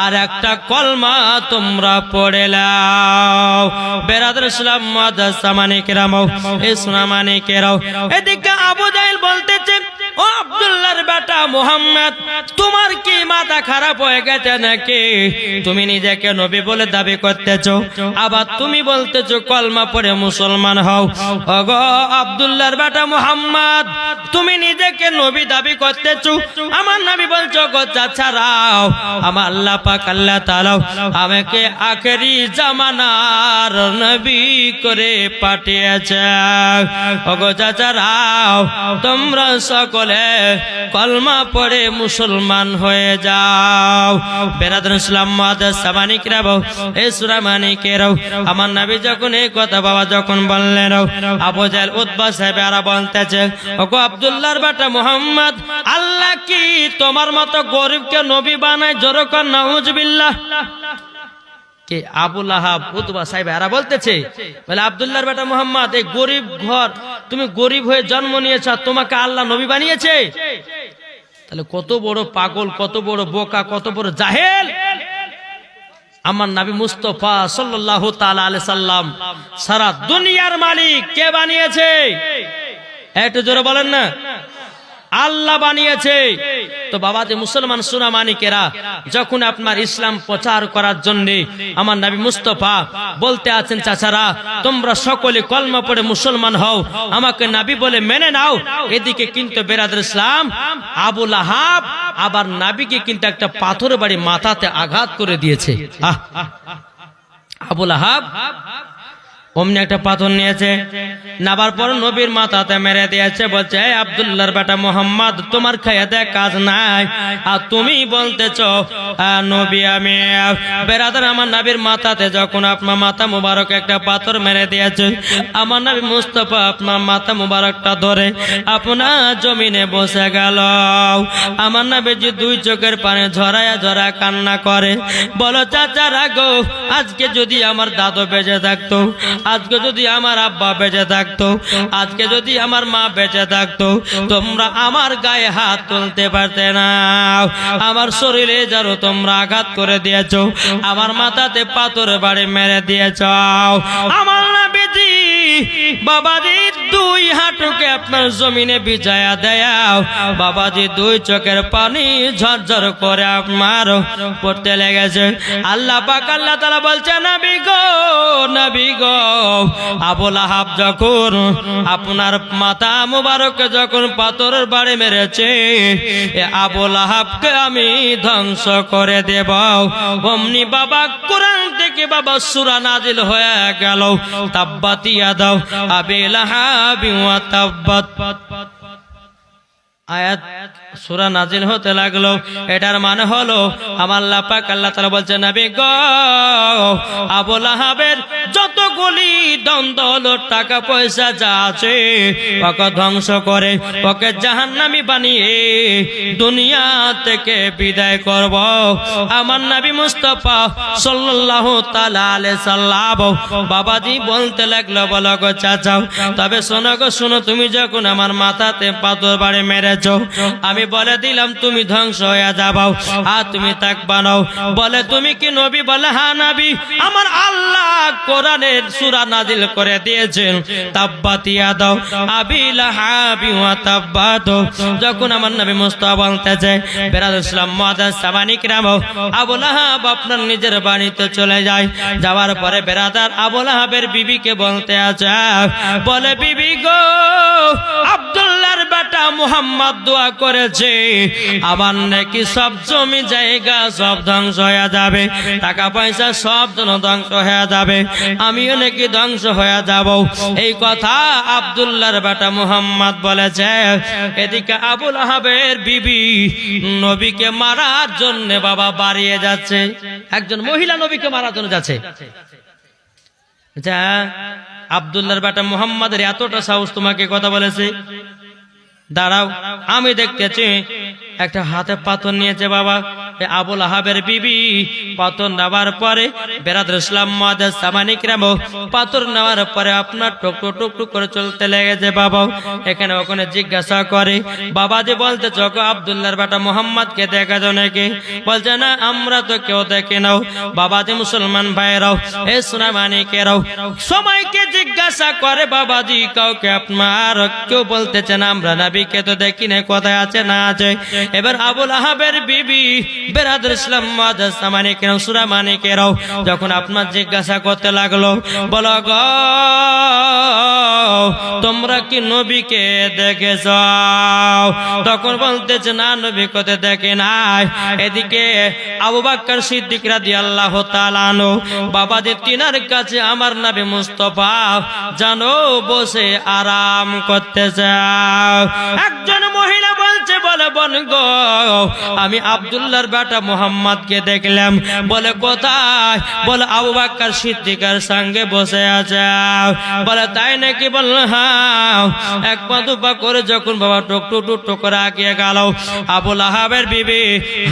আর একটা কলমা তোমরা পড়ে নাও। বেরাদর ইসলাম মুআজ্জাজ মানিকেরাও, এই সোনা মানিকেরাও, এদিকে আবু জাহেল বলতেছে, ও আব্দুল্লাহর বেটা মুহাম্মদ, তোমার কি মাথা খারাপ হয়ে গেছে নাকি? তুমি নিজেকে নবী বলে দাবি করতেছো, আবার তুমি বলতেছো কলমা পড়ে মুসলমান হও। ওগো আব্দুল্লাহর বেটা মুহাম্মদ, তুমি নিজেকে নবী দাবি করতেছো, আমার নবী বলছো গো চাচারাও, আমার আল্লাহ পাক আল্লাহ তাআলা আমাকে আখেরি জামানার নবী করে পাঠিয়েছে। ওগো চাচারাও, তোমরা সকলে কলমা পড়ে মুসলমান হয়ে যাও। বেরাদর ইসলাম মুআজ্জাজ মানিকেরাও, এই সূরা মানিকেরাও, আমার নবী যখন এই কথা বাবা যখন বললেন, আবু জাহেল উতবা সাহেবেরা বলতেছে, ওগো আব্দুল্লাহর বেটা মুহাম্মদ, আল্লাহ কি তোমার মতো গরিবকে নবী বানায়? জোরে কর নাউজুবিল্লাহ। কে? আবু লাহাব, উতবা সাহেবেরা বলতেছে, বলে আব্দুল্লাহর বেটা মুহাম্মদ, এই গরিব ঘর, তুমি গরিব হয়ে জন্ম নিয়েছ, তোমাকে আল্লাহ নবী বানিয়েছে? তাহলে কত বড় পাগল, কত বড় বোকা, কত বড় জাহেল। আমার নবী মুস্তাফা সাল্লাল্লাহু তাআলা আলাইহি সাল্লাম সারা দুনিয়ার মালিক কে বানিয়েছে? একটু জোরে বলেন না। আল্লাহ বানিয়েছে। তো বাবা যে মুসলমান সোনা মানিকেরা, যখন আপনার ইসলাম প্রচার করার জন্য আমার নবী মুস্তাফা বলতে আছেন, চাচারা তোমরা সকলে কলমা পড়ে মুসলমান হও, আমাকে নবী বলে মেনে নাও। এদিকে কিন্তু বেরাদর ইসলাম আবু লাহাব আবার নবীকে কিন্তু একটা পাথর বাড়ি মাথাতে আঘাত করে দিয়েছে। আবু লাহাব অমনি একটা পাথর নিয়েছে, নাবার পর নবীর মাথাতে মেরে দিয়েছে। বলছে, এই আব্দুল্লাহর বেটা মুহাম্মদ, তোমার খায়াতে কাজ নাই, আর তুমি বলতেছো নবী আমি। বেরাদার, আমার নবীর মাথাতে যখন আপনার মাথা মুবারক একটা পাথর মেরে দিয়েছে, আমার নবী মুস্তাফা আপনার মাথা মুবারকটা ধরে আপনার জমিনে বসে গেল। আমার নবী যে দুই চোখের পানি ঝরায়া ঝরা কান্না করে, বলো চাচারা গো, আজকে যদি আমার দাদু বেঁচে থাকতো, আজকে যদি আমার আব্বা বেঁচে থাকতো, আজকে যদি আমার মা বেঁচে থাকতো, তোমরা আমার গায়ে হাত তুলতে পারতে না। আমার শরীরে যারো তোমরা আঘাত করে দিয়েছো, আমার মাথাতে পাথর বাড়ি মেরে দিয়েছ। আমার নবীজি বাবাজি দুই হাঁটুকে আপনার জমিনে বিছায়া দেয়াও। বাবাজি দুই চোখের পানি ঝরঝর করে আপনার পড়তে লেগেছে। আল্লাহ পাক আল্লাহ তাআলা বলছে, নবী গো, নবী গো, আবু লাহাব যখন আপনার মাথা মুবারকে যখন পাথরের বাড়ি মেরেছে, এ আবু লাহাবকে আমি ধ্বংস করে দেব। অমনি বাবা কোরআন থেকে বাবা সূরা নাজিল হয়ে গেল, তাব্বাত ইয়াদা আবি লাহাবি ওয়া তাব্বাত। আয়াত সূরা নাজিল হতে লাগলো। এটার মানে হলো আমার আল্লাহ পাক আল্লাহ তাআলা বলছেন, নবী গো, আবু লাহাবের যতগুলি ধন দৌলত টাকা পয়সা যা আছে ওকে ধ্বংস করে ওকে জাহান্নামী বানিয়ে দুনিয়া থেকে বিদায় করব। আমার নবী মুস্তাফা সাল্লাল্লাহু তাআলা আলাইহি সাল্লাম বাবাজি বলতে লাগলো, বলো গো চাচা, তবে শোনো গো শোনো, তুমি যখন আমার মাথাতে পাথর বাড়ি মেরেছ, আমি বলে দিলাম তুমি ধ্বংস হয়ে যাবাও, আর তুমি থাকবা না। বলে তুমি কি নবী? বলে হ্যাঁ নবী। আমার আল্লাহ কোরআনের সূরা নাজিল করে দিয়েছেন, তাব্বাত ইয়াদা আবি লাহাবি ওয়া তাব্বাত। যখন আমার নবী মুস্তাফা বলতেছে, বেরাদুল ইসলাম মুআদ্দাস সামানি কিরাম, আবু লাহাব আপনার নিজের বাড়িতে চলে যায়। যাওয়ার পরে বেরাদার আবু লাহাবের বিবিকে বলতে আছে, বলে বিবি গো, আব্দুল্লাহর বেটা মুহাম্মদ দোয়া করেছে আমার নাকি সব জমি জায়গা সব ধ্বংস হয়ে যাবে, টাকা পয়সা সব ধ্বংস হয়ে যাবে, আমিও নাকি ধ্বংস হয়ে যাব। এই কথা আব্দুল্লাহর বেটা মুহাম্মদ বলেছে। এদিকে আবু লাহাবের বিবি নবীকে মারার জন্য বাবা বাড়িয়ে যাচ্ছে। একজন মহিলা নবীকে মারার জন্য যাচ্ছে। আব্দুল্লাহর বেটা মুহাম্মাদের এতটা সাহস, তোমাকে কথা বলেছে, দাঁড়াও আমি দেখতেছি। একটা হাতে পাথর নিয়েছে বাবা আবু লাহাবের বিবি। পাথর নেওয়ার পরে বেরাদুল ইসলাম মুআদ্দাস সামানি কিরাম, পাথর নেওয়ার পরে আপনার টুকটুক টুকটুক করে চলতে লেগেছে বাবা। এখানে ওখানে জিজ্ঞাসা করে, বাবা যে বলতে চোখ আব্দুল্লাহর বেটা মুহাম্মদকে দেখেছো নাকি? বলছে না, আমরা তো কেউ দেখি নাও। বাবা যে মুসলমান ভাইরাও, এ সোনা মানিকেরাও সবাইকে জিজ্ঞাসা করে, বাবাজি কাউকে আপনার কেউ বলতেছে না আমরা নবীকে তো দেখি না, কোথায় আছে না আছে। এবার আবু লাহাবের বিবি বেরাদুল ইসলাম মুআদ্দাস সামানি কিরাম সূরা মানিকেরাও যখন আপনার জিজ্ঞাসা করতে লাগলো, বলো গো তোমরা কি নবীকে দেখেছ? তখন বলতেছে না, নবী কোথায় দেখে নাই। এদিকে আবু বকর সিদ্দিক রাদিয়াল্লাহু তাআলা আনহু বাবাজি তিনার কাছে আমার নবী মুস্তাফা জানো বসে আরাম করতেছে। একজন মহিলা বলছে, বলে বোন গো, আমি আব্দুল্লাহর বেটা মুহাম্মদকে দেখলাম। বলে কোথায়? বলে আবু বকর সিদ্দিকের সঙ্গে বসে আছে। বলে তাই নাকি? বলল হ্যাঁ। এক পা দুপা করে যখন বাবা টুক টুক টুক করে আগিয়ে গেল, আবু লাহাবের বিবি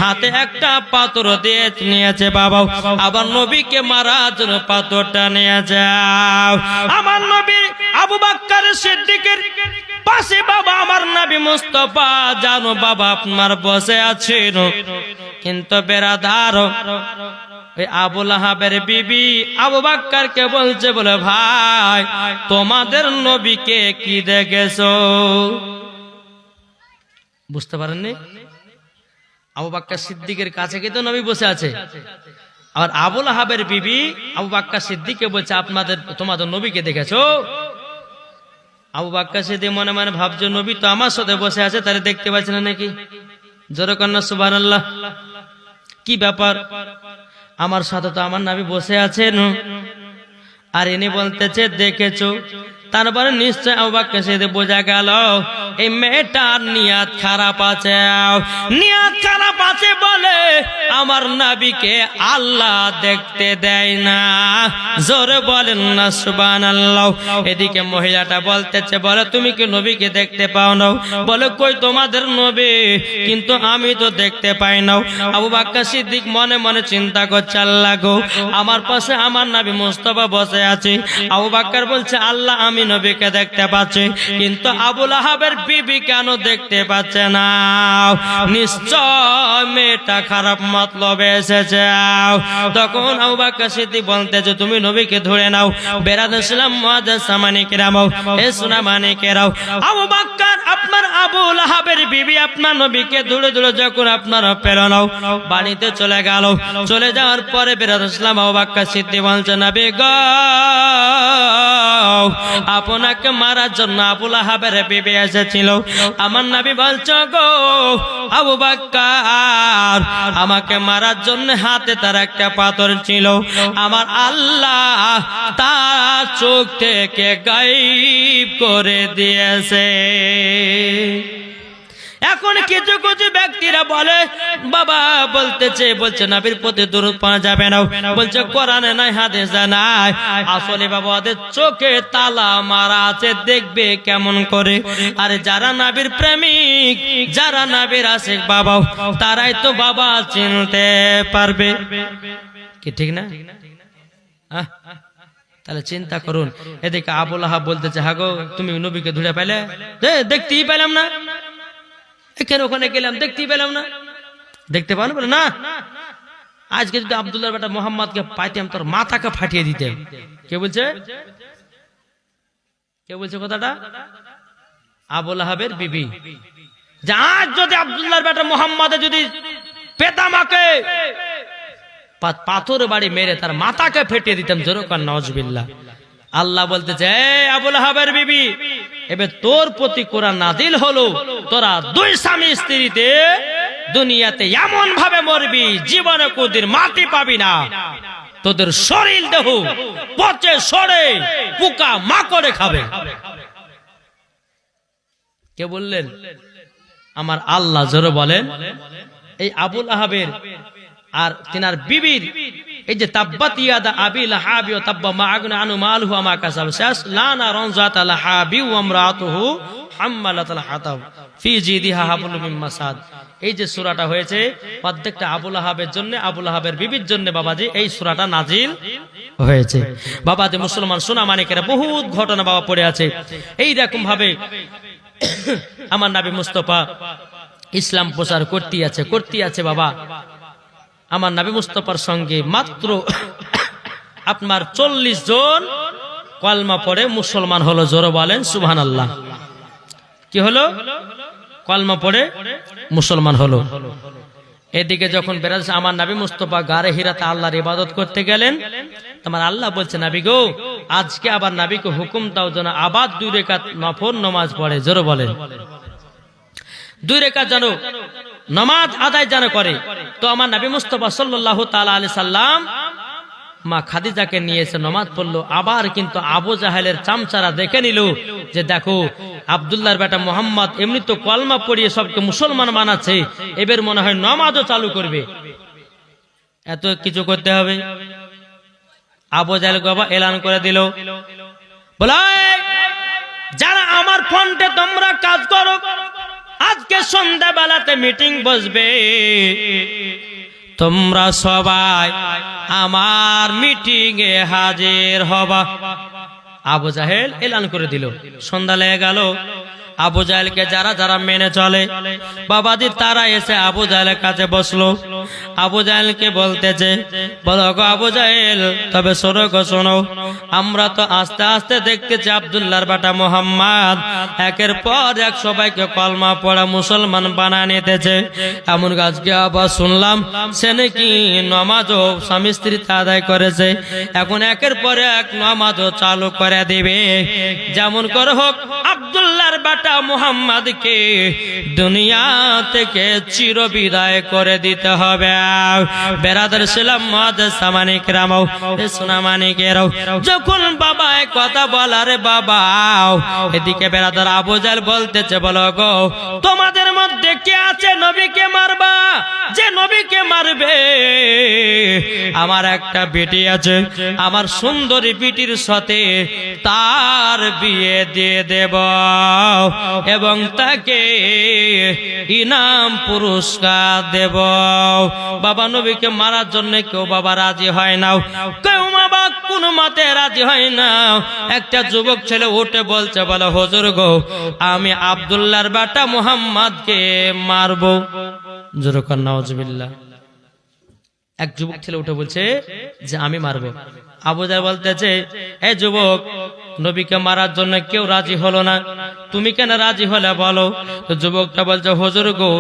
হাতে একটা পাথর দিয়ে নিয়েছে বাবা, আবার নবীকে মারার জন্য পাথরটা নিয়েছে। আমার নবী আবু বকর সিদ্দিকের পাশে বাবা আমার নবী মুস্তাফা জানো বাবা আপনার বসে আছেন। কিন্তু বেরাদার আবু লাহাবের বিবি আবু বকরকে বলছে, বলে ভাই তোমাদের নবীকে কি দেখেছো? বুঝতে পারেননি? আবু বকর সিদ্দিকের কাছে কি তো নবী বসে আছে, আর আবু লাহাবের বিবি আবু বকর সিদ্দিককে বলছে তোমাদের নবীকে দেখেছো? আবু বকর সিদ্দিক মনে মনে ভাবছে, নবী তো আমার সাথে বসে আছে, তারে দেখতে পাচ্ছে না নাকি? জোরে কন্যা সুবহানাল্লাহ। কি ব্যাপার, আমার সাথে তো আমার নবী বসে আছেন, আর ইনি বলতেছে দেখেছো। তারপরে নিশ্চয় আবু বকর সিদ্দিক বোঝা গেল এই মেয়েটার নিয়াত খারাপ আছে, নিয়াত খারাপ আছে বলে আমার নবীকে আল্লাহ দেখতে দেয় না। জোরে বলেন না সুবহানাল্লাহ। এদিকে মহিলাটা বলতেছে, বলে তুমি কি নবীকে দেখতে পাও না? বলে কই তোমাদের নবী, কিন্তু আমি তো দেখতে পাই না। আবু বকর সিদ্দিক মনে মনে চিন্তা করছে, আল্লাহ গো, আমার পাশে আমার নবী মুস্তাফা বসে আছে। আবু বকর বলছে, আল্লাহ আমি নবীকে দেখতে পাচ্ছি, কিন্তু আবু লাহাবের বিবি কেন দেখতে পাচ্ছে না? নিশ্চয় মেয়েটা খারাপ মতলবে এসেছে। তখন আবু বকর সিদ্দিক বলতেছে, তুমি নবীকে ধরে নাও। বেরাদর ইসলাম মুআজ্জাজ সামানি কেরাম, এ সোনা মানে কেরাও, আবু বকর আপনার আবু লাহাবের বিবি আপনার নবীকে ধরে ধরে যখন আপনারা পেরানো বাড়িতে চলে গেল। চলে যাওয়ার পরে বেরাদর ইসলাম আবু বকর সিদ্দিক বলছে, নবী গো, আপনাকে মারার জন্য আবু লাহাবের বিবি এসেছিল। আমার নবী বলছে, গো আবু বকর, আমাকে মারার জন্য হাতে তার একটা পাথর ছিল, আমার আল্লাহ তার চোখ থেকে গায়েব করে দিয়েছে। এখন কিছু কিছু ব্যক্তিরা বলে, বাবা বলছে নবীর প্রতি দরুদ পড়া যাবে না, বলছে কোরআনে নাই হাদিসে নাই। আসলে বাবা ওদের চোখে তালা মারা আছে, দেখবে কেমন করে? আর যারা নবীর প্রেমিক, যারা নবীর আশিক বাবা, তারাই তো বাবা চিনতে পারবে, কি ঠিক না? তাহলে চিন্তা করুন। এদিকে আবু লাহাব বলতেছে, হ্যাঁ গো, তুমি নবীকে ধরে পাইলে? দেখতেই পেলাম না। এখানে ওখানে গেলাম, দেখতেই পেলাম না। দেখতে পারো বলে না, আজকে যদি আব্দুল্লাহর বেটা মোহাম্মদকে পাইতাম তোর মাথাকে ফাটিয়ে দিতাম। কে বলছে? কে বলছে কথাটা? আবু লাহাবের বিবি। যে আজ যদি আব্দুল্লাহর বেটা মোহাম্মদে যদি পেতামাকে পাথর বাড়ি মেরে তার মাথাকে ফেটিয়ে দিতাম, জোরে কান নাউজুবিল্লাহ। আল্লাহ বলতেছে, আবু লাহাবের বিবি, এবার তোর প্রতি কোরআন নাজিল হলো, তোরা দুই স্বামী স্ত্রীতে দুনিয়াতে এমন ভাবে মরবি, জীবনে কোনদিন মাটি পাবি না। তোদের শরীর দেহ পচে সরে পোকা মাকড়ে খাবে। কে বললেন? আমার আল্লাহ। জোরে বলেন। এই আবু লাহাবের আর তিনার বিবির এই যে তাব্বাত ইয়াদা আবি লাহাবি ওয়া তাব্বা মা আগনা আনহু মালহু ওয়া মা কাসাব সাসলানা রানজাত লাহাবি ওয়া ইমরাতুহু হাম্মালাতুল হাতাব ফি জিদিহা হাবলুম মিন মাসাদ। এই যে সূরাটা হয়েছে প্রত্যেকটা আবু লাহাবের জন্য, আবু লাহাবের বিবির জন্য বাবাজি এই সূরাটা নাজিল হয়েছে। বাবাজি মুসলমান সোনা মানিকেরা বহুত ঘটনা বাবা পড়ে আছে। এই রকম ভাবে আমার নবী মুস্তাফা ইসলাম প্রচার করতে আছে বাবা। আমার নবী মুস্তাফার সঙ্গে মাত্র আপনার 40 জন কলমা পড়ে মুসলমান হলো। জোরে বলেন সুবহানাল্লাহ। কি হলো? কলমা পড়ে মুসলমান হলো। এদিকে যখন বেরাচ্ছে আমার নবী মুস্তাফা গারে হিরাতে আল্লাহর ইবাদত করতে গেলেন, তোমার আল্লাহ বলছে, নবী গো, আজকে আবার নবীকে হুকুম দাও যেন আবার 2 রাকাত নফল নামাজ পড়ে। জোরে বলেন, 2 রাকাত যেন নামাজ আদায় যেন করে। তো আমার নবী মুস্তাফা সাল্লাল্লাহু তাআলা আলাইহি সাল্লাম মা খাদিজাকে নিয়েছে, নামাজ পড়লো। আবার কিন্তু আবু জাহেলের চামচারা দেখে নিল যে দেখো আব্দুল্লাহর বেটা মোহাম্মদ এমনি তো কলমা পড়িয়ে সবকে মুসলমান বানাচ্ছে, এবার মনে হয় নামাজও চালু করবে। এত কিছু করতে হবে। আবু জাহেল বাবা এলান করে দিল, বলে যারা আমার ফ্রন্টে তোমরা কাজ করো, আজকে সন্ধ্যাবেলাতে মিটিং বসবে, তোমরা সবাই আমার মিটিং এ হাজির হবা। আবু জাহেল এলান করে দিল। সন্ধ্যা লেগে গেল। আবু জাহেলকে যারা যারা মেনে চলে বাবাজি তারা এসে আবু জাহেলের কাছে বসলো। আবু জাহেলকে বলতেছে, বলো গো আবু জাহেল, তবে শোনো গো শোনো, আমরা তো আস্তে আস্তে দেখতেছি আব্দুল্লাহর বেটা মোহাম্মদ একের পর এক সবাইকে কলমা পড়া মুসলমান বানায় নিতেছে। এমন আজকে আবার শুনলাম সে নাকি নামাজও স্বামী স্ত্রীতে আদায় করেছে, এখন একের পর এক নামাজও চালু করে দিবে। যেমন করে হোক আব্দুল্লাহর বেটা মুহাম্মদকে দুনিয়া থেকে চিরবিদায় করে দিতে হবে। বেরাদার ছিলাম মুআজ্জাজ সামানিক রামাও সোনামানিকেরাও, যখন বাবা কথা বলার বাবা, এদিকে বেরাদার আবু জাহেল বলতেছে, বলো গো তোমাদের মধ্যে কে আছে নবীকে মারবা? যে নবীকে মারবে আমার একটা বেটি আছে, আমার সুন্দরী বেটির সাথে তার বিয়ে দিয়ে দেব এবং তাকে ইনাম পুরস্কার দেব। বাবা নবীকে মারার জন্য কেউ বাবা রাজি হয় না, কেউ বাবা কোন মতে রাজি হয় না। একটা যুবক ছেলে উঠে বলছে, বলো হুজুর গো আমি আব্দুল্লাহর বেটা মুহাম্মদকে মারবো। জোরে কর নাউজুবিল্লাহ। এক যুবক ছেলে উঠে বলছে যে আমি মারবো। আবু জাহেল বলতেছে, এই যুবক নবীকে মারার জন্য কেউ রাজি হলো না, তুমি কেন রাজি হলে বলো? তো যুবকটা বলছে, হুজুর গো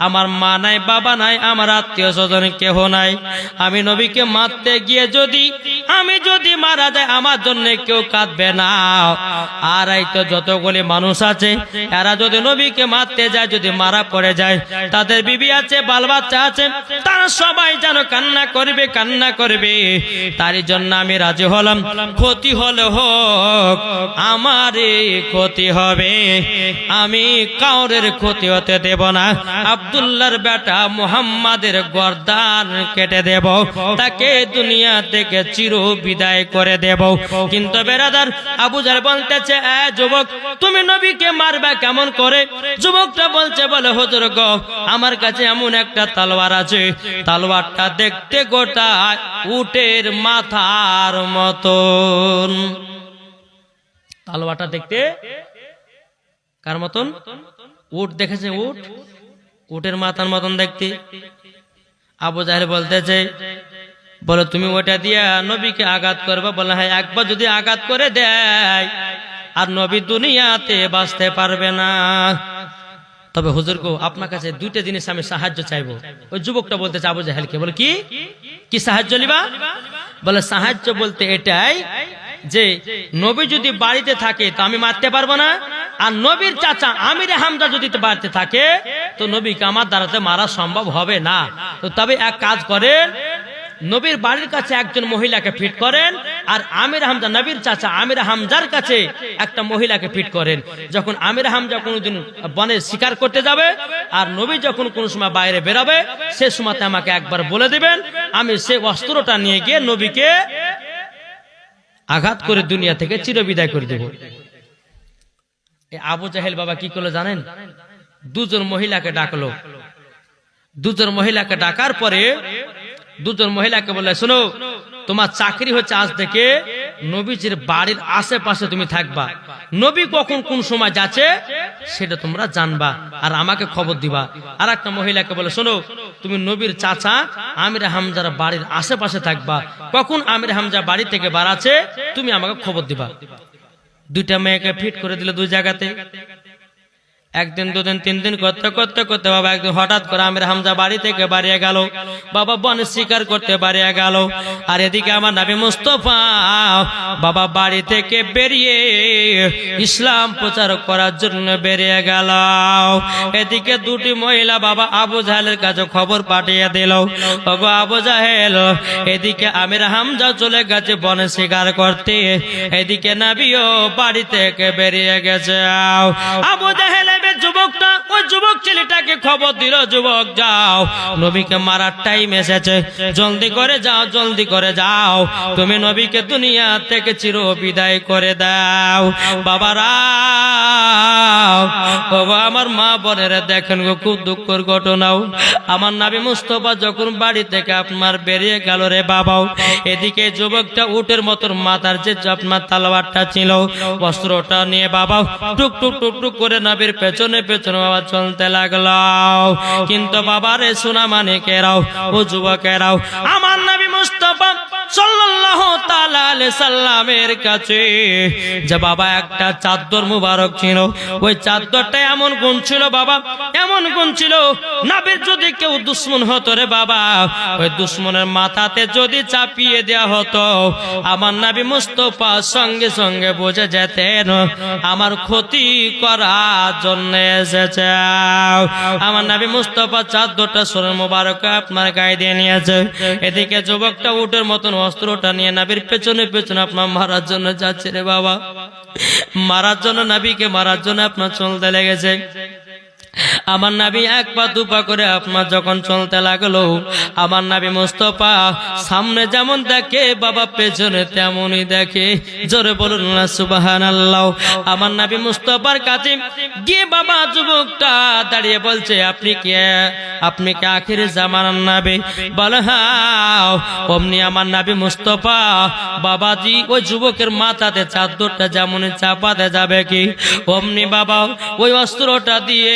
আমার মা নাই, বাবা নাই, আমার আত্মীয় স্বজন কেহ নাই, আমি নবীকে মারতে গিয়ে আমি যদি মারা যায় আমার জন্য কেউ কাঁদবে না। আর এই তো যতগুলি মানুষ আছে এরা যদি নবীকে মারতে যায়, যদি মারা পড়ে যায়, তাদের বিবি আছে, বাল বাচ্চা আছে, তারা সবাই যেন কান্না করবে। তারই জন্য আমি রাজি হলাম, ক্ষতি হলে হোক আমারই ক্ষতি হবে, আমি কাউরের ক্ষতি হতে দেব না। আব্দুল্লাহর বেটা মুহাম্মাদের গর্দান কেটে দেব, তাকে দুনিয়া থেকে চির বিদায় করে দেব। কিন্তু বেরাদার আবু জাহেল বলতেছে, যুবক তুমি নবীকে মারবে কেমন করে? যুবকটা বলছে, বলে হুজুর গো আমার কাছে এমন একটা তলোয়ার আছে, তলোয়ারটা দেখতে গোটা উটের মাথার মতন। তলোয়ারটা দেখতে কার মতন? উট দেখেছে, উটের মাথার মতন দেখতে। আবু জাহেল বলতেছে, বলো তুমি ওটা দিয়া নবীকে আঘাত করবে? বলে হ্যাঁ, একবার যদি আঘাত করে দেয় আর নবী দুনিয়াতে বাঁচতে পারবে না। তবে হুজুর গো আপনার কাছে দুইটা জিনিস আমি সাহায্য চাইবো। ওই যুবকটা বলতেছে আবু জাহেলকে, বলে কি সাহায্য নিবা? বলে সাহায্য বলতে এটাই যে নবী যদি বাড়িতে থাকে তো আমি মারতে পারবো না, আর নবীর চাচা আমিরে হামজা যদি বাড়িতে থাকে তো নবীকে আমার দ্বারাতে মারা সম্ভব হবে না। তো তবে এক কাজ করেন, নবীর বাড়ির কাছে একজন মহিলাকে ফিট করেন, আর আমির হামজা নবীর চাচা আমির হামজার কাছে একটা মহিলাকে ফিট করেন। যখন আমির হামজা কোনোদিন বনে শিকার করতে যাবে আর নবী যখন কোন সময় বাইরে বেরাবে, সে সময় আমাকে একবার বলে দিবেন, আমি সে অস্ত্রটা নিয়ে গিয়ে নবীকে আঘাত করে দুনিয়া থেকে চিরবিদায় করে দেব। আবু জাহেল বাবা কি করলো জানেন? দুজন মহিলাকে ডাকলো। দুজন মহিলাকে ডাকার পরে দুজন মহিলাকে বললে, শোনো তোমার চাকরি হচ্ছে আজ থেকে নবীজির বাড়ির আশেপাশে তুমি থাকবা, নবী কখন কোন সময় যাচ্ছে সেটা তোমরা জানবা আর আমাকে খবর দিবা। আর একটা মহিলাকে বলে, শোনো তুমি নবীর চাচা আমির হামজার বাড়ির আশেপাশে থাকবা, কখন আমির হামজা বাড়ি থেকে বাড়াচ্ছে তুমি আমাকে খবর দিবা। দুইটা মেয়েকে ফিট করে দিল দুই জায়গাতে। একদিন দুদিন তিন দিন করতে করতে করতে বাবা একদিন হঠাৎ করে আমির হামজা বাড়ি থেকে বাড়িয়ে গেল, বাবা বনে শিকার করতে বাড়িয়ে গেল। আর এদিকে আমার নবী মুস্তাফা বাবা বাড়ি থেকে বেরিয়ে ইসলাম প্রচার করার জন্য বেরিয়ে গেল। এদিকে দুটি মহিলা বাবা আবু জাহেলের কাছে খবর পাঠিয়ে দিল, বাবা আবু জাহেল এদিকে আমির হামজা চলে গেছে বনে শিকার করতে, এদিকে নবীও বাড়ি থেকে বেরিয়ে গেছে। আবু জাহেল যুবকটা ওই যুবক ছেলেটাকে খবর দিল, যুবক যাও নবীকে মারার টাইম এসেছে, জলদি করে যাও, জলদি করে যাও, তুমি নবীকে দুনিয়া থেকে চির বিদায় করে দাও। বাবারা বাবা আমার মা বোনেরা দেখেন গো, খুব দুঃখের ঘটনাও। আমার নবী মুস্তাফা যখন বাড়ি থেকে আপনার বেরিয়ে গেল রে বাবাও, এদিকে যুবকটা উটের মতন মাথার যে আপনার তলোয়ারটা ছিল অস্ত্রটা নিয়ে বাবাও টুক টুক টুক টুক করে নবীর পেছনে পেছনে বাবা চলতে লাগলো। কিন্তু বাবা রে সোনা মানিকেরাও ও যুবকেরাও, আমার নবী মুস্তাফা সাল্লাল্লাহু সাল্লাল্লাহু তাআলা আলাইহি সাল্লামের কাছে যে বাবা একটা চাদর মুবারক ছিল, ওই চাদরটা এমন গুণ ছিল বাবা, এমন গুণ ছিল, নবীর যদি কেউ দুশমন হতো রে বাবা, ওই দুশমনের মাথাতে যদি চাপিয়ে দেয়া হতো, আমার নবী মুস্তাফা সঙ্গে সঙ্গে বুঝে যেতেন আমার ক্ষতি করার জন্য এসেছে। আমার নবী মুস্তাফা চাদরটা শরীর মুবারক আপনার গায়ে দিয়ে নিয়েছে। এদিকে যুবকটা উটের মতন অস্ত্রটা নিয়ে নবীর পেছনে পেছনে আপনার মারার জন্য যাচ্ছে রে বাবা, মারার জন্য, নবীকে মারার জন্য আপনার চলতে লেগেছে। আমার নবী এক পা দুপা করে আপনার যখন চলতে লাগলো, আমার নবী মুস্তাফা সামনে যেমন দেখে বাবা পেছনে তেমনই দেখে। জোরে বলুন না সুবহানাল্লাহ। আমার নবী মুস্তাফার কাছে গিয়ে বাবা যুবকটা দাঁড়িয়ে বলছে, আপনি কি আখির জামানার নবী? বলে হ্যাঁ। অমনি আমার নবী মুস্তাফা বাবাজি ওই যুবকের মাথাতে চাদরটা যেমন চাপাতে যাবে কি, অমনি বাবা ওই অস্ত্রটা দিয়ে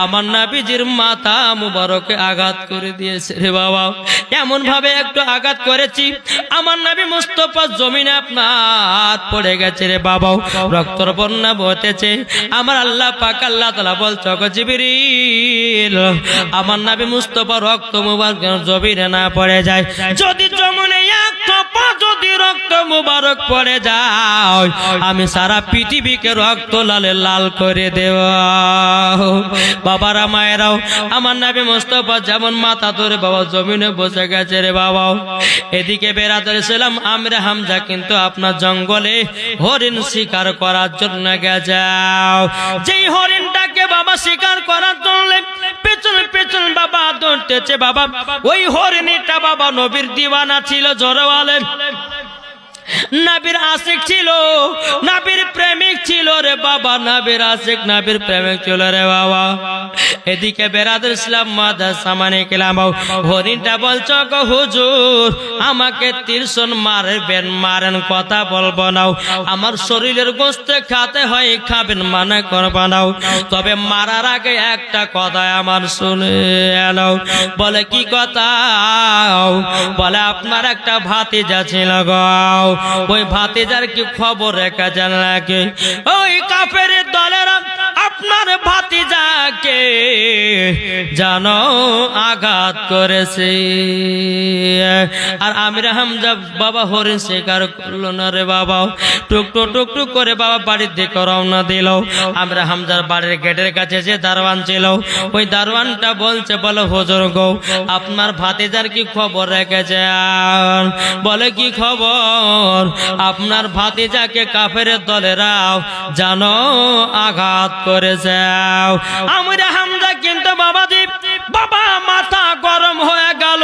আমার নবীজির মাথা মুবারকে আঘাত করে দিয়েছে রে বাবা। এমন ভাবে একটু আঘাত করেছি, আমার নবী মুস্তাফা জমিনে আপনার পড়ে গেছে রে বাবা, রক্তর বন্যা বইতেছে। আমার আল্লাহ পাক আল্লাহ তাআলা বলছে, ওগো জিবরিল, আমার নবী মুস্তাফা রক্ত মুবারক জমিনে না পড়ে যায়, যদি জমিনে এক টোপা যদি রক্ত মুবারক পড়ে যায়, আমি সারা পৃথিবীকে রক্ত লালে লাল করে দেব। বাবারা মায়েরাও, আমার নবী মুস্তাফা যেমন মাথা ধরে বাবা জমিনে বসে গেছে রে বাবা। এদিকে বেরাদার ছিলাম আমরে হামজা কিন্তু আপনার জঙ্গলে হরিণ শিকার করার জন্য গেছে। যেই হরিণটাকে বাবা শিকার করার জন্য পেছন পেছন বাবা দৌড়তেছে বাবা, ওই হরিণটা বাবা নবীর দিওয়ানা ছিল, জোরওয়ালের নবীর আশিক ছিল, নবীর প্রেমিক ছিল রে বাবা, নবীর আশিক নবীর প্রেমিক ছিল রে বাবা। এদিকে বেরাদুল ইসলাম মাদার সামানে কেলাম, হরিণটা বলছো গো হুজুর আমাকে তিরশন মারবেন, মারেন কথা বলবো না, আমার শরীরের গোশত খেতে হয়, খাবেন মানে করবো না, তবে মারার আগে একটা কথা আমার শুনে এলো। বলে কি কথা? বলে আপনার একটা ভাতিজা ছিল গো, ওই ভাতিজার কি খবর রেখে যান নাকি? ওই কাফেরের দলেরা আপনার ভাতিজাকে জানো আঘাত করেছে। আর আমির হামজা বাবা হরিণ শিকার করলো না রে বাবা, টুকটুক টুকটুক করে বাবা বাড়ির দিকে রওনা দিল। আমির হামজার বাড়ির গেটের কাছে যে দারোয়ান ছিল, ওই দারোয়ানটা বলছে, বলে হুজুর গো আপনার ভাতিজার কি খবর রেখেছেন? বলে কি খবর? আপনার ভাতিজাকে কাফেরের দলেরাও জানো আঘাত করেছে। আমরা হামজা কিন্তু বাবা মাথা গরম হয়ে গেল।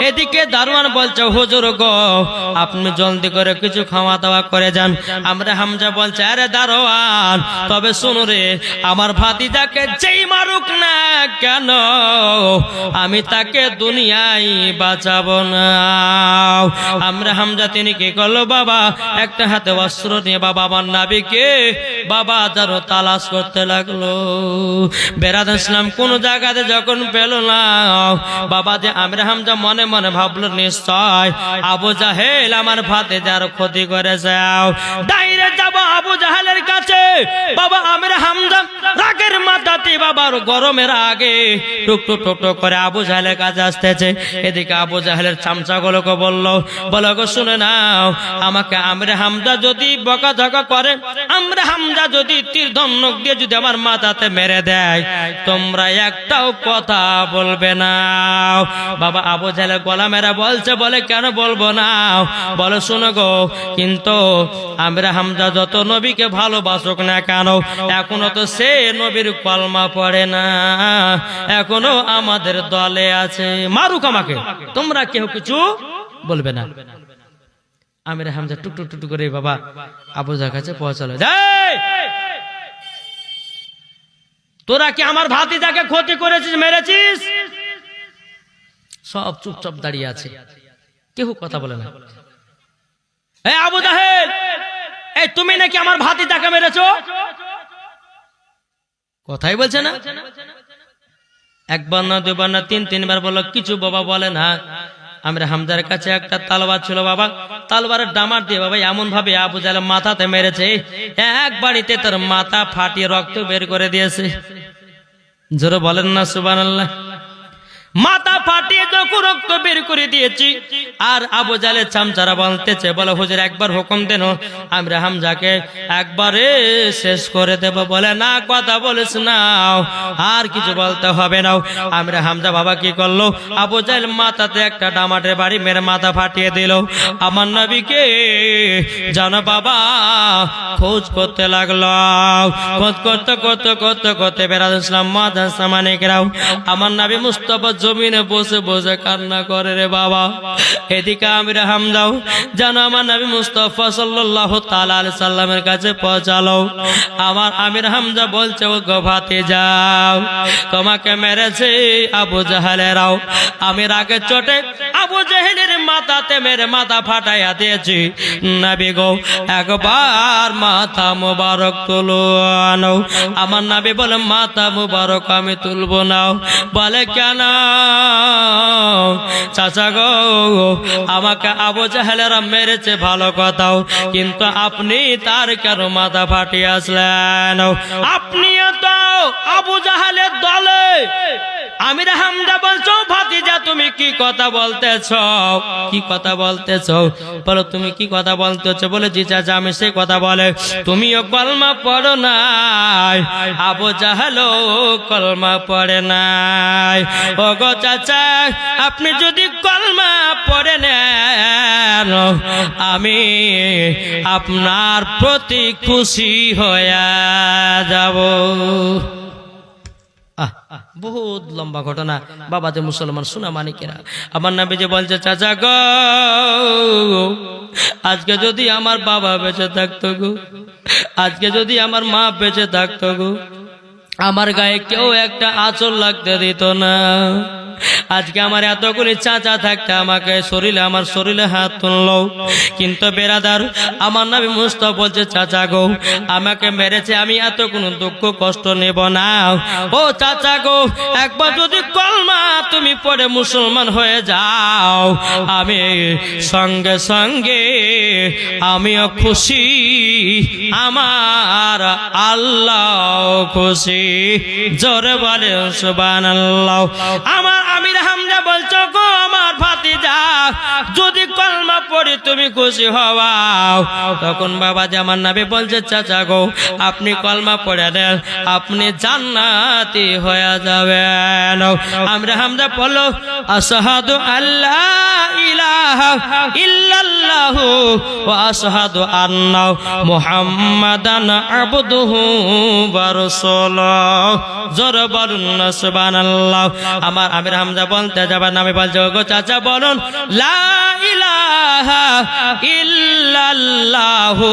এদিকে দারোয়ান বলছে, হুজুর গো আপনি জলদি করে কিছু খাওয়া দাওয়া করে যান। আমরা হামজা বলছে, আরে দারোয়ান তবে শুনো রে, আমার ভাতিজাকে যেই মারুক না কেন আমি তাকে দুনিয়ায় বাঁচাবো না। আমরা হামজা তিনি কি করলো বাবা, একটা হাতে অস্ত্র নিয়ে বাবা আমার নবীকে বাবা যারো তালাশ করতে লাগলো। বেরাদুল ইসলাম কোন জায়গাতে যখন পেল না বাবা, যে আমরা হামজা মনে মনে ভাবলো নিশ্চয় আবু জাহেল আমার ভাতিজার ক্ষতি করেছে, ডাইরেক্ট যাব আবু জাহেলের কাছে। বাবা আমরা হামজা রাগের মাথাতে বাবার গরমের আগে টুকটুক টুকটুক করে আবু জাহেলের কাছে আসতেছে। এদিকে আবু জাহেলের চামচাগুলোকে বললো, বলো গো শুনে নাও, আমাকে আমরা হামজা যদি বকাঝকা করে, আমরা হামজা যদি তীর ধনুক দিয়ে যদি আমার মাথাতে মেরে দেয়, তোমরা একটাও কথা বলবে না। বাবা আবু জাহেলের গলা মেরা বলছে, বলে কেন বলবো না? বলে শুনো গো, কিন্তু আমরা হামজা যত নবীকে ভালোবাসুক না কেন, এখনো তো সে নবীর কলমা পড়ে না, এখনো আমাদের দলে আছে, মারুক আমাকে, তোমরা কেউ কিছু বলবে না। আমির হামজা টুকটুক টুকটুক করে বাবা আবু জাহেলের কাছে পৌঁছালো। তোরা কি আমার ভাতিজাকে ক্ষতি করেছিস, মেরেছিস? সব চুপচাপ দাঁড়িয়ে আছে, কেউ কথা বলে না। এই আবু জাহেল, এই তুমি নাকি আমার ভাতিজাকে মেরেছো? কথাই বলছে না। একবার না দুবার না তিনবার বললো, কিছু বাবা বলে না। আমরা হামজার কাছে একটা তালবাদ ছিল বাবা, তলোয়ারের ডামার দিয়ে বাবা এমন ভাবে আবু জাহেল মাথাতে মেরেছে, এক বাড়িতে তার মাথা ফাটিয়ে রক্ত বের করে দিয়েছে। জোরে বলেন না সুবহানাল্লাহ। মাথা ফাটিয়ে যখন রক্ত বের করে দিয়েছি, আর আবু জাহেলের চামচারা বলতেছে, বলে হুজুর একবার হুকুম দেন, আমরা হামজাকে একবারে শেষ করে দেব। বলে না, কথা বলিস না, আর কিছু বলতে হবে না। আমরা হামজা বাবা কি করলো, আবু জাহেল মাথাতে একটা ডামাটের বাড়ি মেরে মাথা ফাটিয়ে দিল। আমার নবীকে জানো বাবা খোঁজ করতে লাগলো, খোঁজ করতে করতে করতে করতে বেরাদ ইসলাম মাদ্রাসা মানিকরাও, আমার নবী মুস্তাফা জমিনে বসে বসে কান্না করে রে বাবা। এদিকে আমির হামজাও জানো আমার নবী মুস্তাফা সাল্লাল্লাহু তাআলা আলাইহি সাল্লামের কাছে পৌঁছালো। আমার আমির হামজা বলছে, ও গো ভাতিজাও, তোমাকে মেরেছে আবু জাহেলেরাও। আমির আগে চোটে আবু জাহেলের মাথাতে মেরে মাথা ফাটাইয়া দিয়েছি, নবী গো একবার মাথা মুবারক তুলো আনো। আমার নবী বলে মাথা মুবারক আমি তুলবো না। বলে কেন? চাচা গো আমাকে আবু জাহেলেরা মেরেছে ভালো কথাও, কিন্তু আপনি তার কেন মাথা ফাটিয়ে আসলেন? আপনিও তো আবু জাহেলের দলে। আমির হামজা বলছো, ভাতিজা তুমি কি কথা বলতেছ, কি কথা বলতেছ? বলো তুমি কি কথা বলতেছ? বলে জি চাচা আমি সেই কথা। বলে তুমিও কলমা পড়ো নাই, আবু জাহেলও কলমা পড়ে নাই। ও গো চাচা আপনি যদি কলমা পড়ে নেন, আমি আপনার প্রতি খুশি হয়ে যাব। বহুত লম্বা ঘটনা বাবাতে মুসলমান সোনা মানিকেরা। আমার নবী যে বলছে, চাচা গো আজকে যদি আমার বাবা বেঁচে থাকতো গো, আজকে যদি আমার মা বেঁচে থাকতো গো, আমার গায়ে কেউ একটা আঁচল লাগতে দিত না। আজকে আমার এতগুলি চাচা থাকতে আমাকে শরীরে, আমার শরীরে হাত তুললো। কিন্তু বেরাদার আমার নবী মুস্তাফা বলছে, চাচা গো আমাকে মেরেছে, আমি এত কোনো দুঃখ কষ্ট নেব না। ও চাচা গো একবার যদি কলমা তুমি পড়ে মুসলমান হয়ে যাও, আমি সঙ্গে সঙ্গে আমিও খুশি, আমার আল্লাহ খুশি। জোরে বলে সুবহানাল্লাহ। আমার আমির হামজা বলছো, গো আমার ভাতিজা যদি কলমা পড়ি তুমি খুশি হওয়াও। তখন বাবা আমার নবী বলছে, চাচা গো আপনি কলমা পড়ে দেন, আপনি জান্নাতি হয়ে যাবেন। আমির হামজা বলল, আশহাদু আল্লা ইলাহা ইল্লাল্লাহু ওয়া আশহাদু আন্না মুহাম্মাদান আবদুহু ওয়া রাসূলুহু। জোরে বলুন না সুবহানাল্লাহ। আমার আমির হামজা বলতে যাবার নামে বলছে, গো চাচা বলুন লা ইলাহা ইল্লাল্লাহু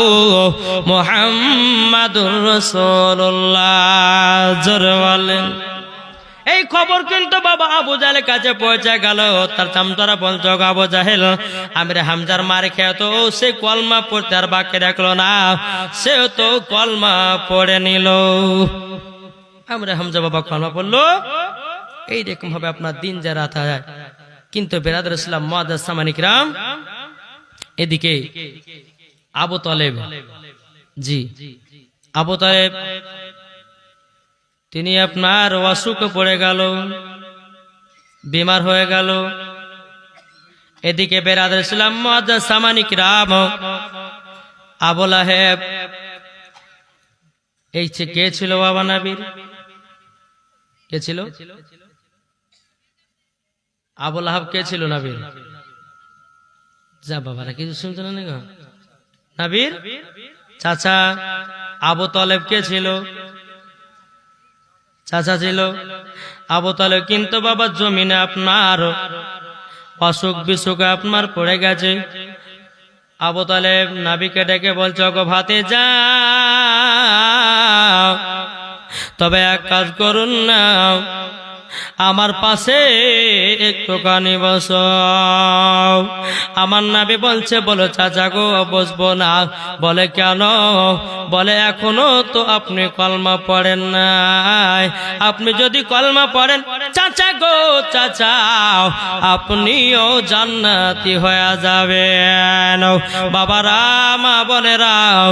মুহাম্মাদুর রাসূলুল্লাহ। জোরে বলেন। এই খবর কিন্তু বাবা আবু জাহেলের কাছে পৌঁছে গেল। তার চামচারা বলছে, আবু জাহেল আমির হামজার মার খেয়ে তো সে কলমা পড়তে আর বাকি রাখলো না, সেও তো কলমা পড়ে নিল। আমির হামজা বাবা কলমা পড়লো। এইরকম ভাবে আপনার দিন যা রাত হয়। কিন্তু বেরাদর ইসলাম মুআজ্জাজ মানিকরাম, এদিকে আবু তালেব, জি আবু তালেব তিনি আপনার অসুখে পড়ে গেল, বিমার হয়ে গেল। এদিকে বেরাদর ইসলাম মুআজ্জাজ মানিকরাম, আবু লাহেব, এই কে ছিল বাবা নবীর? কে ছিল? আবু লাহাব কে ছিল নবীর? যা বাবারা কিছু শুনছে না গো। নবীর চাচা। আবু তালেব কে ছিল? চাচা ছিল আবু তালেব। কিন্তু বাবা জমিনে আপনার অসুখ বিসুখ আপনার পড়ে গেছে। আবু তালেব নবীকে ডেকে বলছে, গো ভাতিজা তবে এক কাজ করুন না, আমার পাশে একটুখানি বসো। আমার নবী বলছে, বলো চাচা গো বসবো না। বলে কেন? বলে এখনো তো আপনি কলমা পড়েন নাই, আপনি যদি কলমা পড়েন চাচা গো চাচা আপনিও জান্নাতি হয়ে যাবেন। বাবারা, মা বোনেরাও,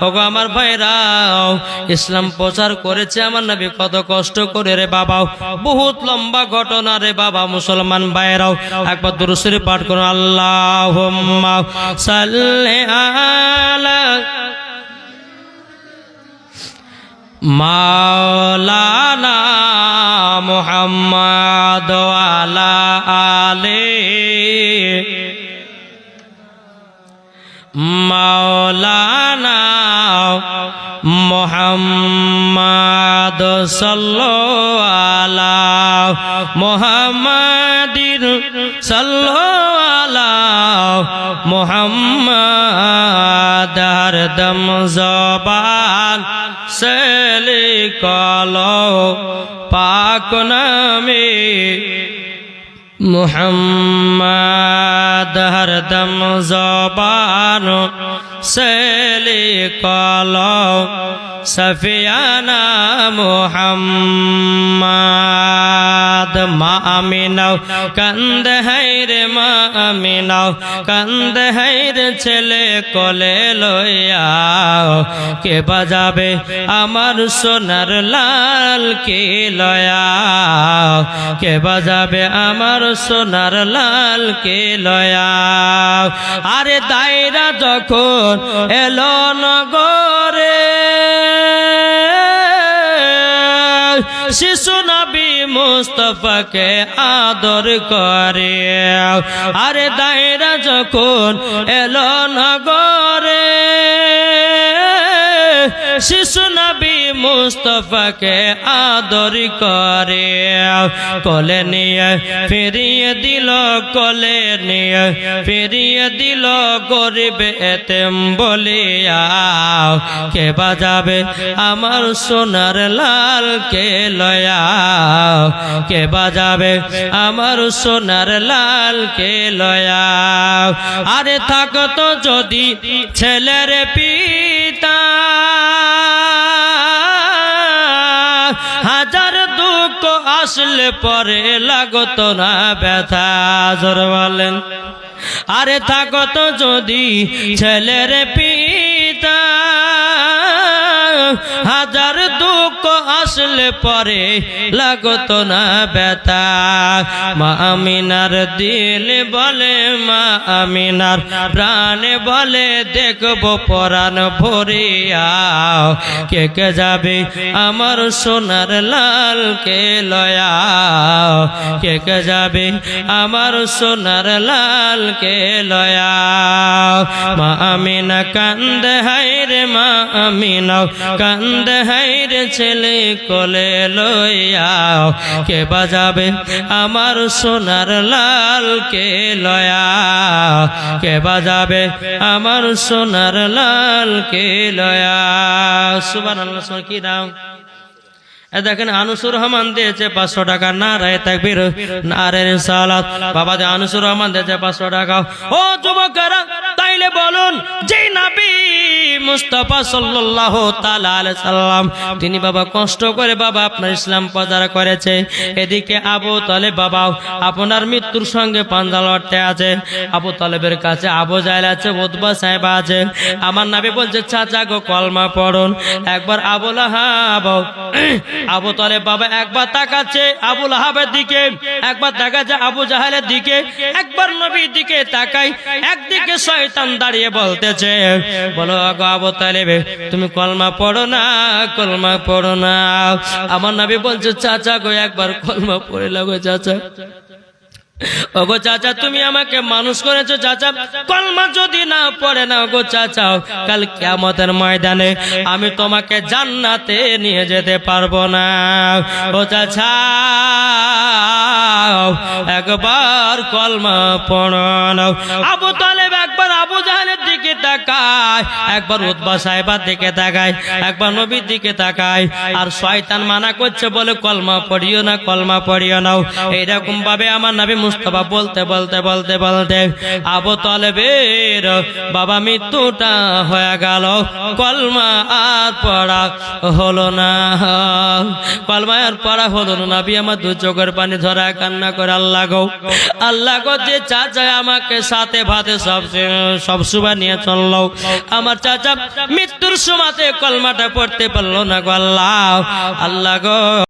ওগো আমার ভাইরাও, ইসলাম প্রচার করেছে আমার নবী কত কষ্ট করে রে বাবা, বহুত লম্বা ঘটনা রে বাবা। মুসলমান ভাইরাও, একবার দুরূদ শরীফ পাঠ করুন, আল্লাহুম্মা সাল্লি আলা মাওলানা মুহাম্মদ ওয়া আলা আলি মাওলানা মুহাম্মদ সাল্লাল্লাহু আলা মুহাম্মাদিন সাল্লাল্লাহু আলা মুহাম্মাদ। হরদম জবান से लिखलो पाक नामे मुहम्मद। हरदम ज़बान से लिखलो सफियाना मुहम्मद। मा आमिनाओ कंद है रे मा आमिनाओ कंद है रे छेले कोले लयाओ के बजाबे आमार सोनार लाल के लयाओ के बजाबे आमार सोनार लाल के लयाओ। आरे दायरा जखन एलो नगरे शिशु नबी मुस्तफा के आदर करे। आरे दायरा जखन एलो नगरे शिशु नबी मुस्तफा के आदर करे। कोले निये फिरिए दिल कोले निये फिरिए दिल गरीब एतेम बलिया के बजाबे आमार सोनार लाल के लयाओ के बजाबे आमार सोनार लाल के लयाओ। आरे थाकतो जदि छेलेर पिता হাজার দুঃখ আসলে পরে লাগতো না ব্যথা। জোর বলেন। আরে থাকতো যদি ছেলের পিতা হাজার দুঃখ আসলে পরে লাগতো না ব্যথা। মা আমিনার দিল বলে মা আমিনার প্রাণে বলে দেখবো পরাণ ভরিয়া কে কে যাবে আমার সোনার লাল কে লয়াও কে কে যাবে আমার সোনার লাল কে লয়াও। মা আমিনা কান্দে হায় রে মা আমিনা কান্দে হায় রে ছেলে কোলে লয়াও কে বাজাবে আমার সোনার লাল কে লয়াও কে বাজাবে আমার সোনার লাল কে লয়াও। সুবহানাল্লাহ। কি নাম? দেখেন আনুসুর রহমান দিয়েছে 500 টাকা। নারায়ে তাকবীর নারায়ে রিসালাত। বাবা যে আনুসুর রহমান দিয়েছে 500 টাকা। ও যুবকেরা, তাইলে বলুন যে নবী মুস্তাফা সাল্লাল্লাহু তাআলা আলাইহি সাল্লাম তিনি বাবা কষ্ট করে বাবা আপনার ইসলাম প্রচার করেছে, এদিকে আবু তালেব বাবা আপনার মৃত্যুর সঙ্গে পাঞ্জা লড়তে আছে। আবু তালেবের কাছে আবু জাহেল আছে, উতবা সাহেব আছে। আমার নবী বলছে চাচা গো কলমা পড়ুন। একবার আবু লাহাব আবু তালেব বাবা একবার তাকাচ্ছে আবু লাহাবের দিকে, একবার তাকাচ্ছে আবু জাহেলের দিকে, একবার নবীর দিকে তাকাই। একদিকে শয়তান দাঁড়িয়ে বলতেছে, বলো গো আবু তালেব তুমি কলমা পড়ো না, কলমা পড়ো না। আমার নবী বলছে চাচা গো একবার কলমা পড়ে লাগো চাচা। ওগো চাচা তুমি আমাকে মানুষ করেছো চাচা, কলমা যদি না পড়ে না গো চাচা, কাল কিয়ামতের ময়দানে আমি তোমাকে জান্নাতে নিয়ে যেতে পারবো না। ও চাচা একবার কলমা পড়ো না। আবু তালেব একবার আবু জাহেলের দিকে তাকায়, একবার উতবা সাহেবার দিকে তাকায়, একবার নবীর দিকে তাকায়, আর শয়তান মানা করছে বলে কলমা পড়িও না, কলমা পড়িও না। এইরকম ভাবে আমার নবী মুস্তাফা বলতে বলতে বলতে বলতে আবু তালেবের বাবা মৃত্যুটা হয়ে গেল। কলমা আর পড়া হলো না, কলমা আর পড়া হলো না। নবী আমার দু চোখের পানি ধরা কান্না করে আল্লাহ গো, আল্লাহ গো, যে চাচা আমাকে সাথে ভাতে সব সুবা নিয়ে চললো, আমার চাচা মৃত্যুর সময়তে কলমাটা পড়তে পারলো না গো আল্লাহ, আল্লাহ গো।